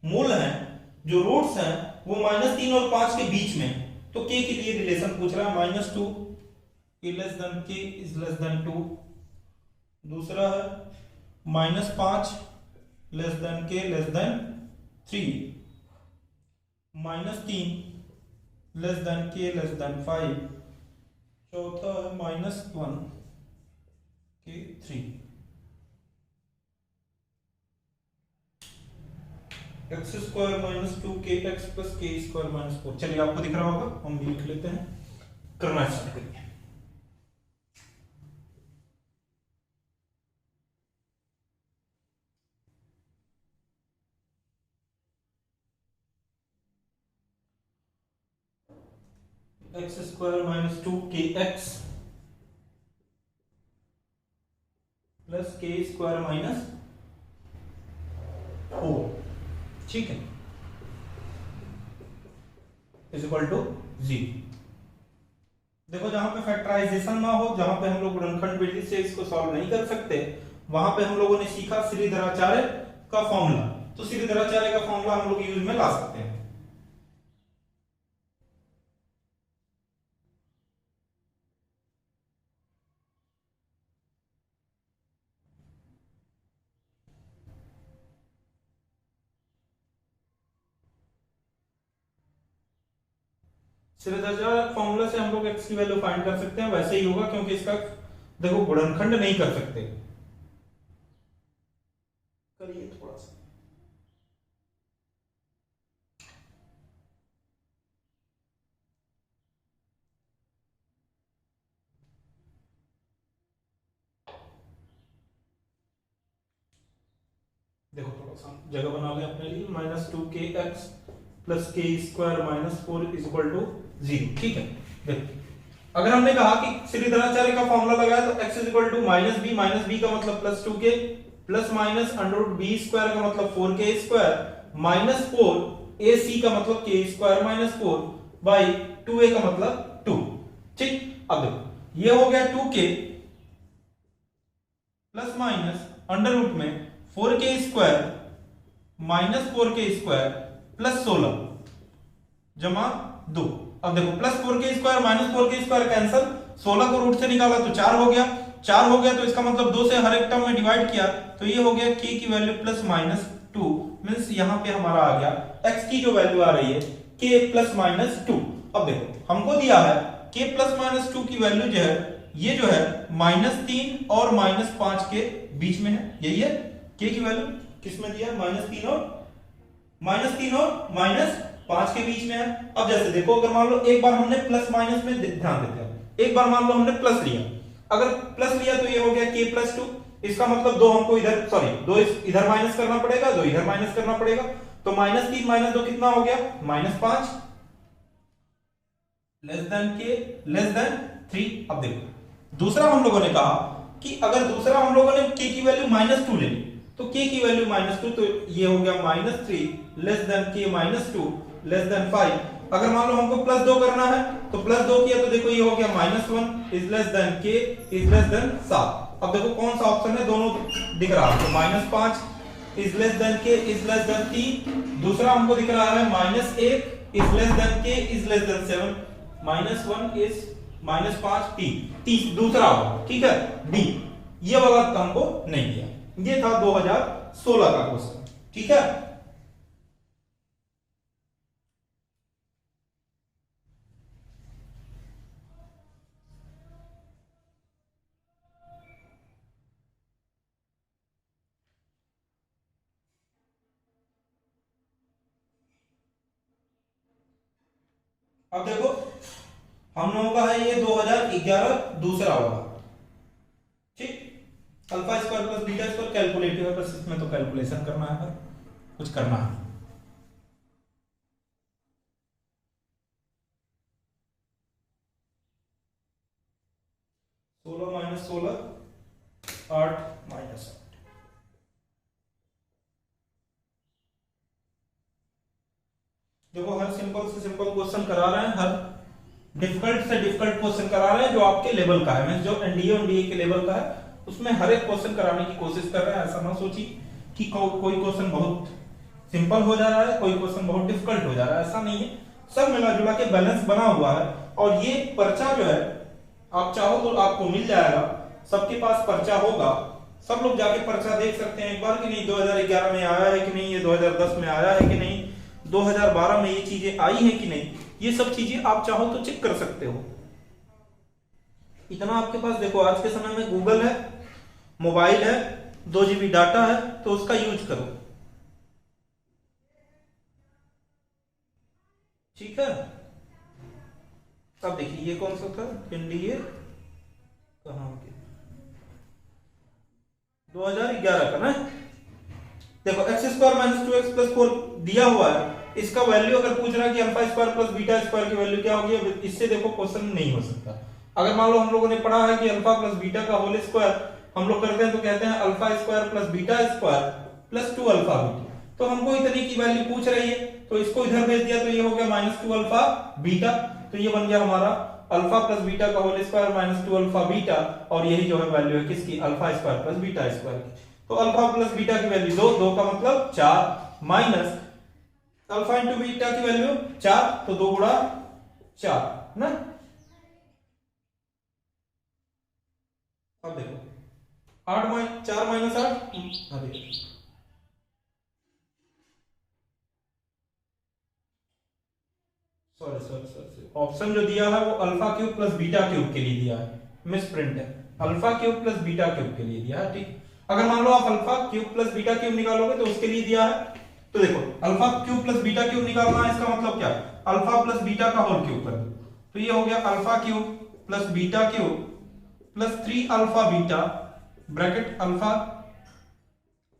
मूल हैं, जो रूट्स हैं वो -3 और 5 के बीच में, तो k के लिए रिलेशन पूछ रहा है -2 k इज लेस देन 2। दूसरा है -5 less than k less than 3, -3 less than k less than 5, चौथा है -1 K3 x² - 2kx + k² - 4। चलिए आपको दिख रहा होगा, हम भी लिख लेते हैं, करना स्टार्ट करिए। x² - 2kx + k² - 4, ठीक है, इक्वल टू 0। देखो जहां पे फैक्टराइजेशन ना हो, जहां पे हम लोग गुणनखंड विधि से इसको सॉल्व नहीं कर सकते, वहां पे हम लोगों ने सीखा श्रीधराचार्य का फॉर्मूला। तो श्रीधराचार्य का फॉर्मूला हम लोग यूज में ला सकते हैं। श्रीधराचार्य फॉर्मूला से हम लोग x की वैल्यू फाइंड कर सकते हैं। वैसे ही होगा क्योंकि इसका देखो गुणनखंड नहीं कर सकते। करिए थोड़ा सा, देखो थोड़ा सा जगह बना ले अपने लिए। -2kx + k² - 4 = 0, ठीक है। देखो अगर हमने कहा कि श्रीधराचार्य का फॉर्मूला लगाया तो x = -b का मतलब +2k ± √b² का मतलब 4k² -4 ac का मतलब k² - 4 बाई 2a का मतलब 2, ठीक। अब देखो ये हो गया 2k ± √4k² -4k² + 16 जमा 2। अब देखो +4k² - 4k² कैंसल, 16 को रूट से निकाला तो 4 हो गया, 4 हो गया तो इसका मतलब 2 से हर एक टर्म में डिवाइड किया तो ये हो गया k की वैल्यू +-2, मींस यहां पे हमारा आ गया x की जो वैल्यू आ रही है k +-2। अब देखो हमको दिया है k +-2 की वैल्यू जो है ये जो है -3 और -5 के बीच में है। यही है k की वैल्यू, किसमें दिया है? -3 और -5 के बीच में है। अब जैसे देखो अगर मान लो एक बार हमने प्लस माइनस में ध्यान देते हैं, एक बार मान लो हमने प्लस लिया, अगर प्लस लिया तो ये हो गया k + 2, इसका मतलब दो हमको इधर सॉरी दो इधर माइनस करना पड़ेगा, दो इधर माइनस करना पड़ेगा, तो -3 - 2 कितना हो गया? -5 < k <3। अब देखो दूसरा हम लोगों ने कहा कि अगर दूसरा हम लोगों ने k की वैल्यू -2 ले ली तो k की वैल्यू -2, तो ये हो गया -3 k -2 5। अगर मान लो हमको +2 करना है तो +2 किया तो देखो ये हो गया -1 k 7। अब देखो कौन सा ऑप्शन है, दोनों दिख रहा है, तो -5 k 3, दूसरा हमको दिख रहा है -1 k 7, -1 -5 3 दूसरा होगा, ठीक है। डी ये वाला हमको नहीं दिया, ये था 2016 का क्वेश्चन, ठीक है। अब देखो हम लोगों का है ये 2011 दूसरा होगा, ठीक। α² + β² कैलकुलेटिव है, बस इसमें तो कैलकुलेशन करना है, कुछ करना है। -16 8 -8। देखो हर सिंपल से सिंपल क्वेश्चन करा रहे हैं, हर डिफिकल्ट से डिफिकल्ट क्वेश्चन करा रहे हैं जो आपके लेवल का है, मींस जो एनडीए के लेवल का है उसमें हर एक क्वेश्चन कराने की कोशिश कर रहे हैं। ऐसा ना सोचिए कि कोई क्वेश्चन बहुत सिंपल हो जा रहा है, कोई क्वेश्चन बहुत डिफिकल्ट हो जा रहा है, ऐसा नहीं है। सब मिला जुला के बैलेंस बना हुआ है। और ये पर्चा जो है आप चाहो तो आपको मिल जाएगा, सबके पास पर्चा होगा, सब लोग जाके पर्चा देख सकते हैं एक बार कि नहीं 2011 में आया है कि नहीं, ये 2010 में आया है कि नहीं, 2012 में ये चीजें आई हैं कि नहीं, ये सब चीजें आप चाहो तो चेक कर सकते हो। इतना आपके पास, देखो आज के समय में गूगल है, मोबाइल है, 2 GB डाटा है, तो उसका यूज करो, ठीक है। अब देखिए ये कौन सा था, एनडीए कहाँ के 2011 का ना। देखो X square minus 2x plus 4 दिया हुआ है, इसका वैल्यू अगर पूछ रहा है कि alpha square plus beta square की वैल्यू क्या होगी, अब इससे देखो क्वेश्चन नहीं हो सकता। अगर मान लो हम लोगों ने पढ़ा है कि अल्फा प्लस बीटा का होल स्क्वायर हम लोग करते हैं तो कहते हैं alpha square plus beta square plus 2 alpha beta, तो हमको इतनी की वैल्यू पूछ रही है तो इसको इधर भेज दिया, तो ये हो गया माइनस 2 अल्फा बीटा, तो ये बन गया हमारा अल्फा प्लस बीटा का whole square minus 2 alpha beta, और यही जो है वैल्यू है किसकी, alpha square plus beta square की। तो अल्फा प्लस बीटा की वैल्यू 2, 2 का मतलब 4 माइनस अल्फा इंटू बीटा की वैल्यू 4, तो 2 गुणा 4 ना। अब देखो 4 माइनस 8, सॉरी ऑप्शन जो दिया है वो alpha cube plus beta cube के लिए दिया है, मिस प्रिंट है, alpha cube plus beta cube के लिए दिया है, ठीक। अगर मान लो आप alpha cube plus beta cube निकालोगे तो उसके लिए दिया है, तो देखो alpha cube plus beta cube निकालना है, इसका मतलब क्या, अल्फा प्लस बीटा का होल क्यूब कर दो, तो ये हो गया alpha cube plus beta cube plus 3 alpha beta bracket alpha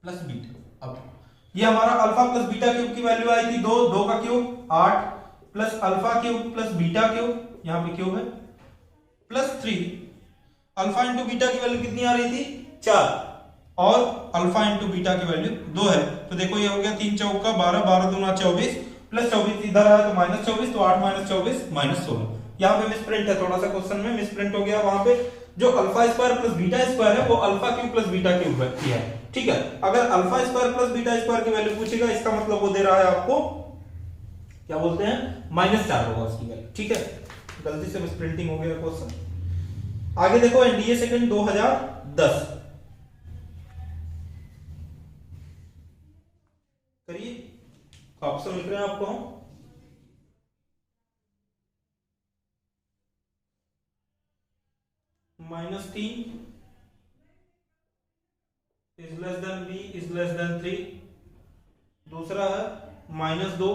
plus beta. अब ये हमारा अल्फा प्लस बीटा क्यूब की वैल्यू आई थी 2, 2 का cube 8 plus alpha cube plus beta cube, यहां पे क्यूब है, प्लस 3 अल्फा इंटू बीटा की वैल्यू कितनी आ रही थी 4, और अल्फा इंटू बीटा की वैल्यू 2 है, तो देखो ये हो गया 3 चौका 12, 12 दूना 24 प्लस 24 इधर आया तो माइनस 24, तो 8 माइनस 24 माइनस 16। यहाँ पे मिसप्रिंट है, थोड़ा सा क्वेश्चन में मिसप्रिंट हो गया, वहां पे जो alpha square plus beta square है वो alpha cube plus beta cube किया है, ठीक है। अगर alpha square plus beta square की वैल्यू पूछेगा, इसका मतलब वो दे रहा है आपको क्या बोलते हैं -4 होगा उसकी वैल्यू, ठीक है। गलती से मिसप्रिंटिंग हो गया क्वेश्चन। आगे देखो एनडीए सेकंड 2010 करिए, ऑप्शन लिख रहे हैं आपको हम, -3 is less than b is less than 3, दूसरा है -2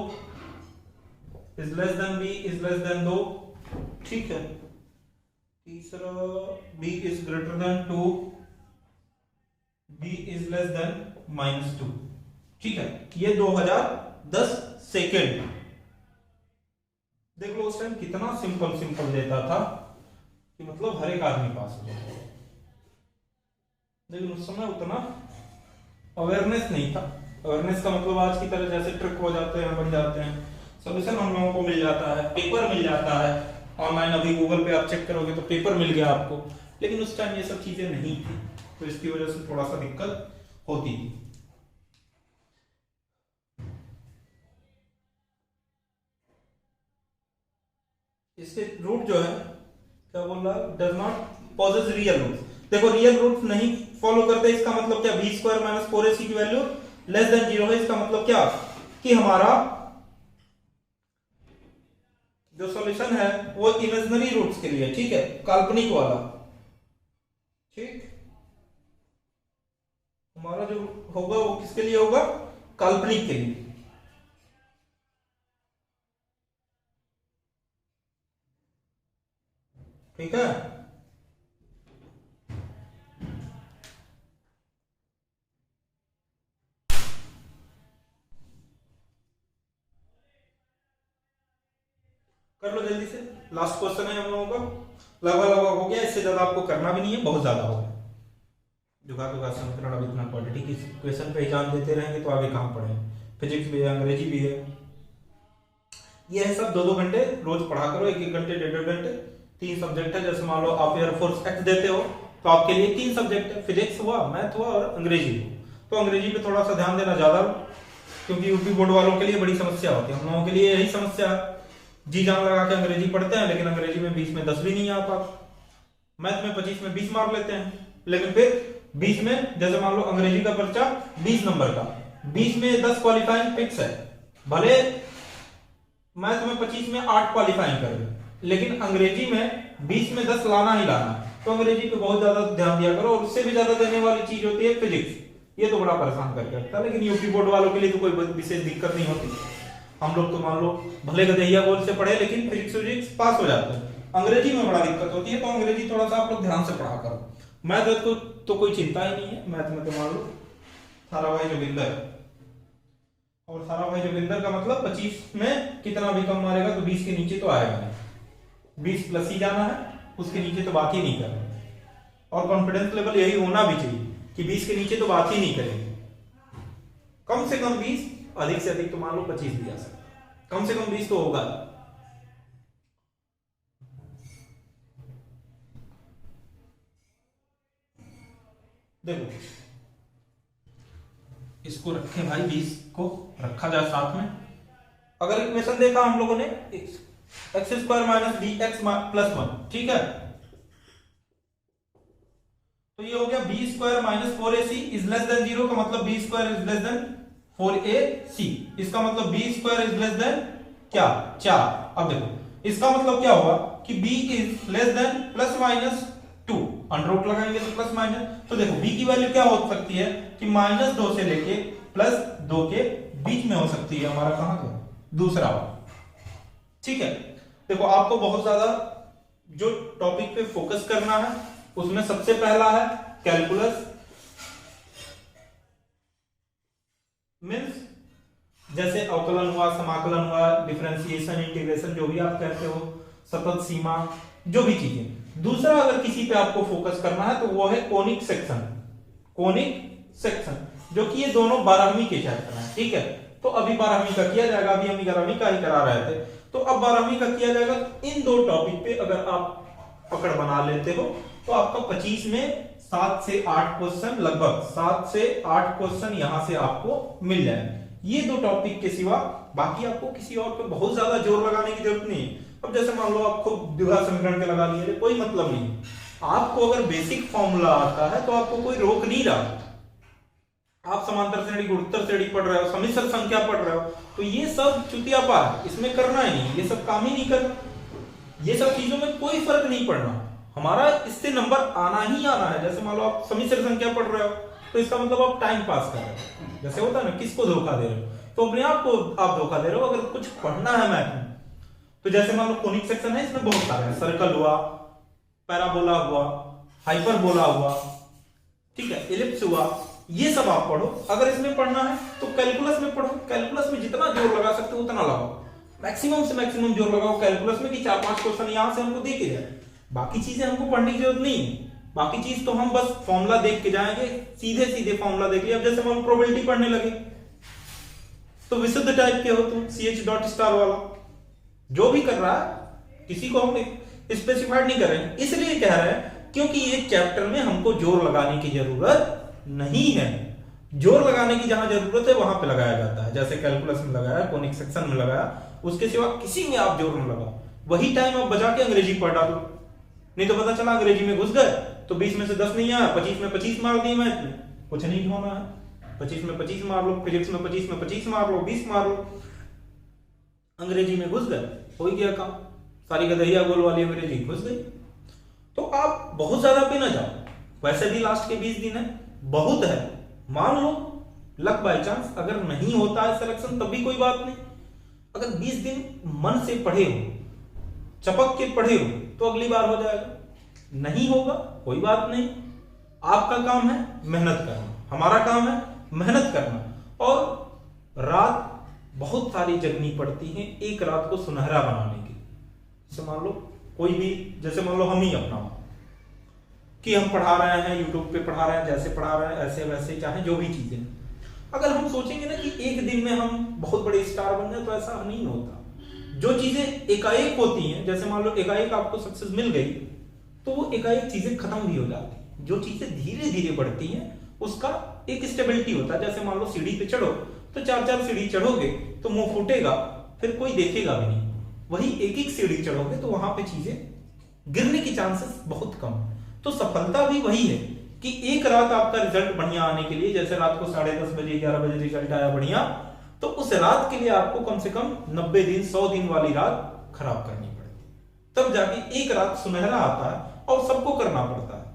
is less than b is less than 2, ठीक है। तीसरा b is greater than 2, b is less than -2, ठीक है। ये 2010 सेकेंड। देख लो उस टाइम कितना सिंपल सिंपल देता था कि मतलब हर एक आदमी पास हो जाता, लेकिन उस समय उतना अवेयरनेस नहीं था। अवेयरनेस का मतलब आज की तरह जैसे ट्रिक हो जाते हैं, बन जाते हैं, सॉल्यूशन हम लोगों को मिल जाता है, पेपर मिल जाता है ऑनलाइन, अभी गूगल पे आप चेक करोगे तो पेपर मिल गया आपको, लेकिन उस टाइम ये सब चीजें नहीं थी, तो इसकी वजह से थोड़ा सा दिक्कत होती थी। इसके रूट जो है क्या बोल रहा है, does not possess real root. देखो रियल रूट नहीं फॉलो करते, इसका मतलब क्या, बी स्क्वायर माइनस 4ac की वैल्यू लेस देन 0 है, इसका मतलब क्या कि हमारा जो सॉल्यूशन है वो इमेजिनरी रूट्स के लिए, ठीक है, काल्पनिक वाला, ठीक। हमारा जो होगा वो किसके लिए होगा, काल्पनिक के लिए, ठीक है। कर लो जल्दी से, लास्ट क्वेश्चन है हम लोगों का, लगभग लगभग हो गया, इससे ज्यादा आपको करना भी नहीं है, बहुत ज्यादा हो गया। जुगाड़ समीकरण अब इतना क्वाड्रेटिक इक्वेशन पे एग्जाम देते रहेंगे तो आगे कहाँ पढ़ेंगे, फिजिक्स भी है, अंग्रेजी भी है, ये है सब 2-2 घंटे रोज पढ़ा करो, 1-1 घंटे 1.5 घंटे, 3 सब्जेक्ट है। जैसे मान लो आप एयरफोर्स एक्ट देते हो तो आपके लिए 3 सब्जेक्ट है, फिजिक्स हुआ, मैथ हुआ और अंग्रेजी हुआ, तो अंग्रेजी पे थोड़ा सा ध्यान देना ज्यादा, क्योंकि यूपी बोर्ड वालों के लिए बड़ी समस्या होती है, हम लोगों के लिए यही समस्या है, जी जान लगा के अंग्रेजी पढ़ते हैं, लेकिन अंग्रेजी में 20 में 10 भी नहीं आ पाता, मैथ में 25 में 20 मार लेते हैं, लेकिन फिर 20 में जैसे मान लो अंग्रेजी का पर्चा 20 नंबर का, 20 में 10 क्वालिफाइंग फिक्स है, भले मैथ में 25 में 8 क्वालिफाइंग कर, लेकिन अंग्रेजी में 20 में 10 लाना ही लाना है। तो अंग्रेजी पे बहुत ज्यादा ध्यान दिया करो। और उससे भी ज्यादा देने वाली चीज होती है फिजिक्स, ये तो बड़ा परेशान करके रखता है, लेकिन यूपी बोर्ड वालों के लिए तो कोई विशेष दिक्कत नहीं होती। हम लोग तो मान लो भले गधैया बोल से पढ़े लेकिन फिजिक्स पास हो जाते हैं। अंग्रेजी में बड़ा दिक्कत होती है, तो अंग्रेजी थोड़ा सा आप लोग ध्यान से पढ़ा करो। मैथ को तो कोई चिंता ही नहीं है, मैथ में तो मान लो सारा भाई जोगिंदर, और सारा भाई जोगिंदर का मतलब 25 में कितना भी कम मारेगा तो 20 के नीचे तो आएगा नहीं, 20 प्लस ही जाना है, उसके नीचे तो बात ही नहीं करना। और कॉन्फिडेंस लेवल यही होना भी चाहिए कि 20 के नीचे तो बात ही नहीं करेंगे, कम से कम 20, अधिक से अधिक तो मान लो 25 भी आ सकता है, कम से कम 20 तो होगा। देखो इसको रखे भाई, 20 को रखा जाए साथ में। अगर इक्वेशन देखा हम लोगों ने x square minus b x plus 1, ठीक है, तो ये हो गया b square minus 4ac is less than 0 का मतलब B square is less than 4ac, इसका मतलब B square is less than क्या 4। अब देखो इसका मतलब क्या होगा कि b is less than plus minus 2, under root लगाएंगे तो प्लस माइनस, तो देखो b की वैल्यू क्या हो सकती है कि -2 से लेके +2 के बीच में हो सकती है। हमारा कहां का दूसरा, ठीक है। देखो आपको बहुत ज्यादा जो टॉपिक पे फोकस करना है उसमें सबसे पहला है कैलकुलस, मीन्स जैसे अवकलन हुआ, समाकलन हुआ, डिफरेंशिएशन, इंटीग्रेशन, जो भी आप कहते हो, सतत सीमा, जो भी चीजें। दूसरा अगर किसी पे आपको फोकस करना है तो वो है कोनिक सेक्शन, कोनिक सेक्शन, जो कि ये दोनों 12वीं के चैप्टर हैं, ठीक है। तो अभी 12वीं का किया जाएगा, अभी हम 11वीं का ही करा रहे थे, तो अब 12वीं का किया जाएगा। इन दो टॉपिक पे अगर आप पकड़ बना लेते हो तो आपका 25 में 7 से 8 क्वेश्चन, लगभग 7 से 8 क्वेश्चन यहां से आपको मिल जाए। ये दो टॉपिक के सिवा बाकी आपको किसी और पे बहुत ज्यादा जोर लगाने की जरूरत नहीं है। अब जैसे मान लो आपको द्विघात समीकरण के लगा लिए, कोई मतलब नहीं, आपको अगर बेसिक फॉर्मूला आता है तो आपको कोई रोक नहीं रहा। आप समांतर श्रेणी, गुणोत्तर श्रेणी पढ़ रहे हो, सम्मिश्र संख्या पढ़ रहे हो, तो ये सब चुतियापा है, इसमें करना ही नहीं, ये सब काम ही नहीं करना, ये सब चीजों में कोई फर्क नहीं पड़ना। हमारा इससे नंबर आना ही आना है। जैसे मान लो आप सम्मिश्र संख्या पढ़ रहे हो तो इसका मतलब आप टाइम पास कर रहे हो, जैसे होता है ना, किसको धोखा दे रहे हो, तो अपने आप को आप धोखा दे रहे हो। अगर कुछ पढ़ना है मैथ में तो जैसे मान लो कोनिक सेक्शन है, इसमें बहुत सारे हैं, सर्कल हुआ, पैराबोला हुआ, हाइपरबोला हुआ, ठीक है, इलिप्स हुआ, ये सब आप पढ़ो। अगर इसमें पढ़ना है तो कैलकुलस में पढ़ो, कैलकुलस में जितना जोर लगा सकते हो उतना लगाओ, मैक्सिमम से मैक्सिमम जोर लगाओ कैलकुलस में कि 4-5 क्वेश्चन यहां से हमको दे के जाए। बाकी चीजें हमको पढ़ने की जरूरत नहीं है, बाकी चीज तो हम बस फॉर्मूला देख के जाएंगे, सीधे सीधे फॉर्मूला देख लिया। अब जैसे हम प्रोबेबिलिटी पढ़ने लगे तो विशुद्ध टाइप के हो तुम, CH डॉट स्टार वाला, जो भी कर रहा है किसी को हम स्पेसिफाइड नहीं कर रहे हैं, इसलिए कह रहे हैं क्योंकि ये चैप्टर में हमको जोर लगाने की जरूरत नहीं है। जोर लगाने की जहां जरूरत है वहां पे लगाया जाता है, जैसे कैलकुलस में लगाया, कोनिक सेक्शन में लगाया, उसके सिवा किसी में आप जोर न लगाओ। वही टाइम आप बचा के अंग्रेजी पढ़ डालो, नहीं तो पता चला अंग्रेजी में घुस गए तो 20 में से 10 नहीं आया, 25 में 25 मार दिए, मैथ में कुछ नहीं होना है, 25 में 25 मार लो, फिजिक्स में 25 में 25 मार लो, 20 मार लो, अंग्रेजी में घुस गए, हो गया काम, सारी गधैया गोल वाली अंग्रेजी घुस गई। तो आप बहुत ज्यादा पे ना जाओ, वैसे भी लास्ट के 20 दिन है, बहुत है, मान लो लक बाय चांस अगर नहीं होता है सिलेक्शन तब भी कोई बात नहीं। अगर 20 दिन मन से पढ़े हो, चपक के पढ़े हो तो अगली बार हो जाएगा, नहीं होगा कोई बात नहीं। आपका काम है मेहनत करना, हमारा काम है मेहनत करना, और रात बहुत सारी जगनी पड़ती है एक रात को सुनहरा बनाने की। जैसे मान लो कोई भी, जैसे मान लो हम ही अपना कि हम पढ़ा रहे हैं, यूट्यूब पे पढ़ा रहे हैं, जैसे पढ़ा रहे हैं ऐसे वैसे, चाहे जो भी चीजें, अगर हम सोचेंगे ना कि एक दिन में हम बहुत बड़े स्टार बन जाए तो ऐसा नहीं होता। जो चीजें एकाएक होती हैं, जैसे मान लो एकाएक आपको सक्सेस मिल गई तो वो एकाएक चीजें खत्म भी हो जाती। जो चीजें धीरे धीरे बढ़ती हैं उसका एक स्टेबिलिटी होता है। जैसे मान लो सीढ़ी पे चढ़ो तो 4-4 सीढ़ी चढ़ोगे तो मुंह फूटेगा, फिर कोई देखेगा भी नहीं। वही एक एक सीढ़ी चढ़ोगे तो वहां पे चीजें गिरने की चांसेस बहुत कम। तो सफलता भी वही है कि एक रात आपका रिजल्ट बढ़िया आने के लिए, जैसे रात को 10:30 बजे 11 बजे रिजल्ट आया बढ़िया, तो उस रात के लिए आपको कम से कम 90 दिन 100 दिन वाली रात खराब करनी पड़ेगी, तब जाके एक रात सुनहरा आता है। और सबको करना पड़ता है।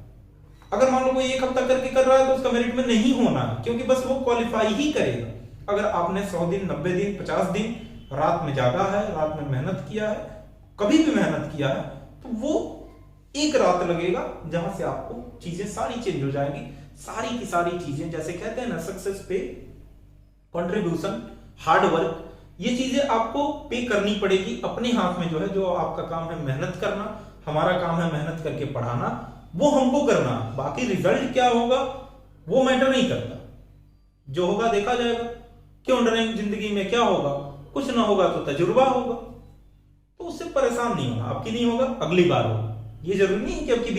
अगर मान लो कोई एक हफ्ता करके कर रहा है तो उसका मेरिट में नहीं होना है, क्योंकि बस वो क्वालिफाई ही करेगा। अगर आपने 100 दिन, 90 दिन, 50 दिन रात में जागा है, रात में मेहनत किया है, कभी भी मेहनत किया है, तो वो एक रात लगेगा जहां से आपको चीजें सारी चेंज हो जाएगी। सारी की सारी चीजें, जैसे कहते हैं ना, सक्सेस पे कंट्रीब्यूशन, हार्ड वर्क, ये चीजें आपको पे करनी पड़ेगी। अपने हाथ में जो है, जो आपका काम है मेहनत करना, हमारा काम है मेहनत करके पढ़ाना, वो हमको करना। बाकी रिजल्ट क्या होगा वो मैटर नहीं करता, जो होगा देखा जाएगा। क्यों डरेंगे, जिंदगी में क्या होगा, कुछ ना होगा तो तजुर्बा होगा, तो उससे परेशान नहीं होना। अब की नहीं होगा, अगली बार होगा। ये जरूरी नहीं कि अब की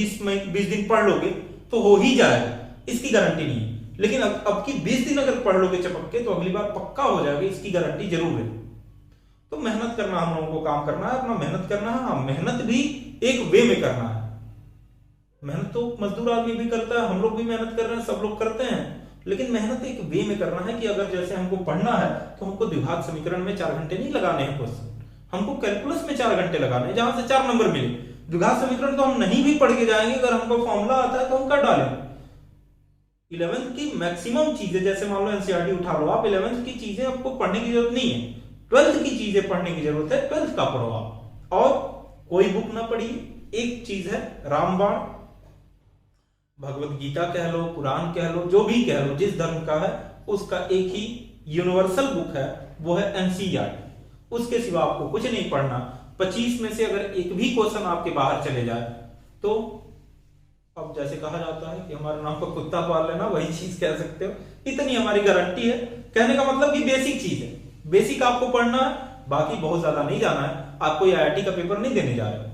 20 दिन पढ़ लोगे तो हो ही जाएगा, इसकी गारंटी नहीं है। लेकिन अब की 20 दिन अगर पढ़ लोगे चपक के, तो अगली बार पक्का हो जाएगा, इसकी गारंटी जरूर है। तो मेहनत करना, हम लोगों को काम करना है, अपना मेहनत करना है। हाँ, मेहनत भी एक वे में करना है। मेहनत तो मजदूर आदमी भी करता है, हम लोग भी मेहनत कर रहे हैं, सब लोग करते हैं, लेकिन मेहनत एक वे में करना है कि अगर जैसे हमको पढ़ना है तो हमको द्विघात समीकरण में 4 घंटे नहीं लगाने हैं क्वेश्चन, हमको कैलकुलस में 4 घंटे लगाने हैं, जहां से 4 नंबर मिले। द्विघात समीकरण तो हम नहीं भी पढ़ के जाएंगे, अगर हमको फॉर्मूला आता है तो हम कर डालेंगे। 11th की मैक्सिमम चीजें, जैसे मान लो एनसीईआरटी उठा लो आप, 11th की चीजें आपको पढ़ने की जरूरत नहीं है, 12th की चीजें पढ़ने की जरूरत है। 12th का पढ़ो आप, और कोई बुक ना पढ़िए। एक चीज है रामबाण, भगवत गीता कह लो, कुरान कह लो, जो भी कह लो, जिस धर्म का है उसका एक ही यूनिवर्सल बुक है, वो है एनसीईआरटी। उसके सिवा आपको कुछ नहीं पढ़ना। 25 में से अगर एक भी क्वेश्चन आपके बाहर चले जाए तो, अब जैसे कहा जाता है कि हमारे नाम पर कुत्ता पाल लेना, वही चीज कह सकते हो। इतनी हमारी गारंटी है। कहने का मतलब कि बेसिक चीज है, बेसिक आपको पढ़ना है, बाकी बहुत ज्यादा नहीं जाना है। आप कोई आईआईटी का पेपर नहीं देने जा रहे,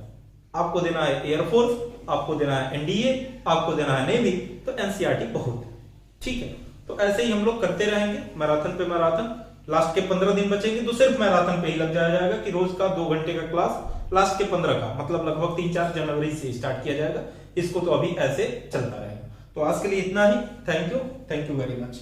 आपको देना है एयरफोर्स, आपको देना है एनडीए, आपको देना है नेवी, तो एनसीईआरटी बहुत है। ठीक है, तो ऐसे ही हम लोग करते रहेंगे, मैराथन पे मैराथन। लास्ट के 15 दिन बचेंगे तो सिर्फ मैराथन पे ही लग जाएगा कि रोज का 2 घंटे का क्लास, लास्ट के 15 का मतलब लगभग 3-4 जनवरी से स्टार्ट किया जाएगा। इसको तो अभी ऐसे चलता रहेगा। तो आज के लिए इतना ही। Thank you very much.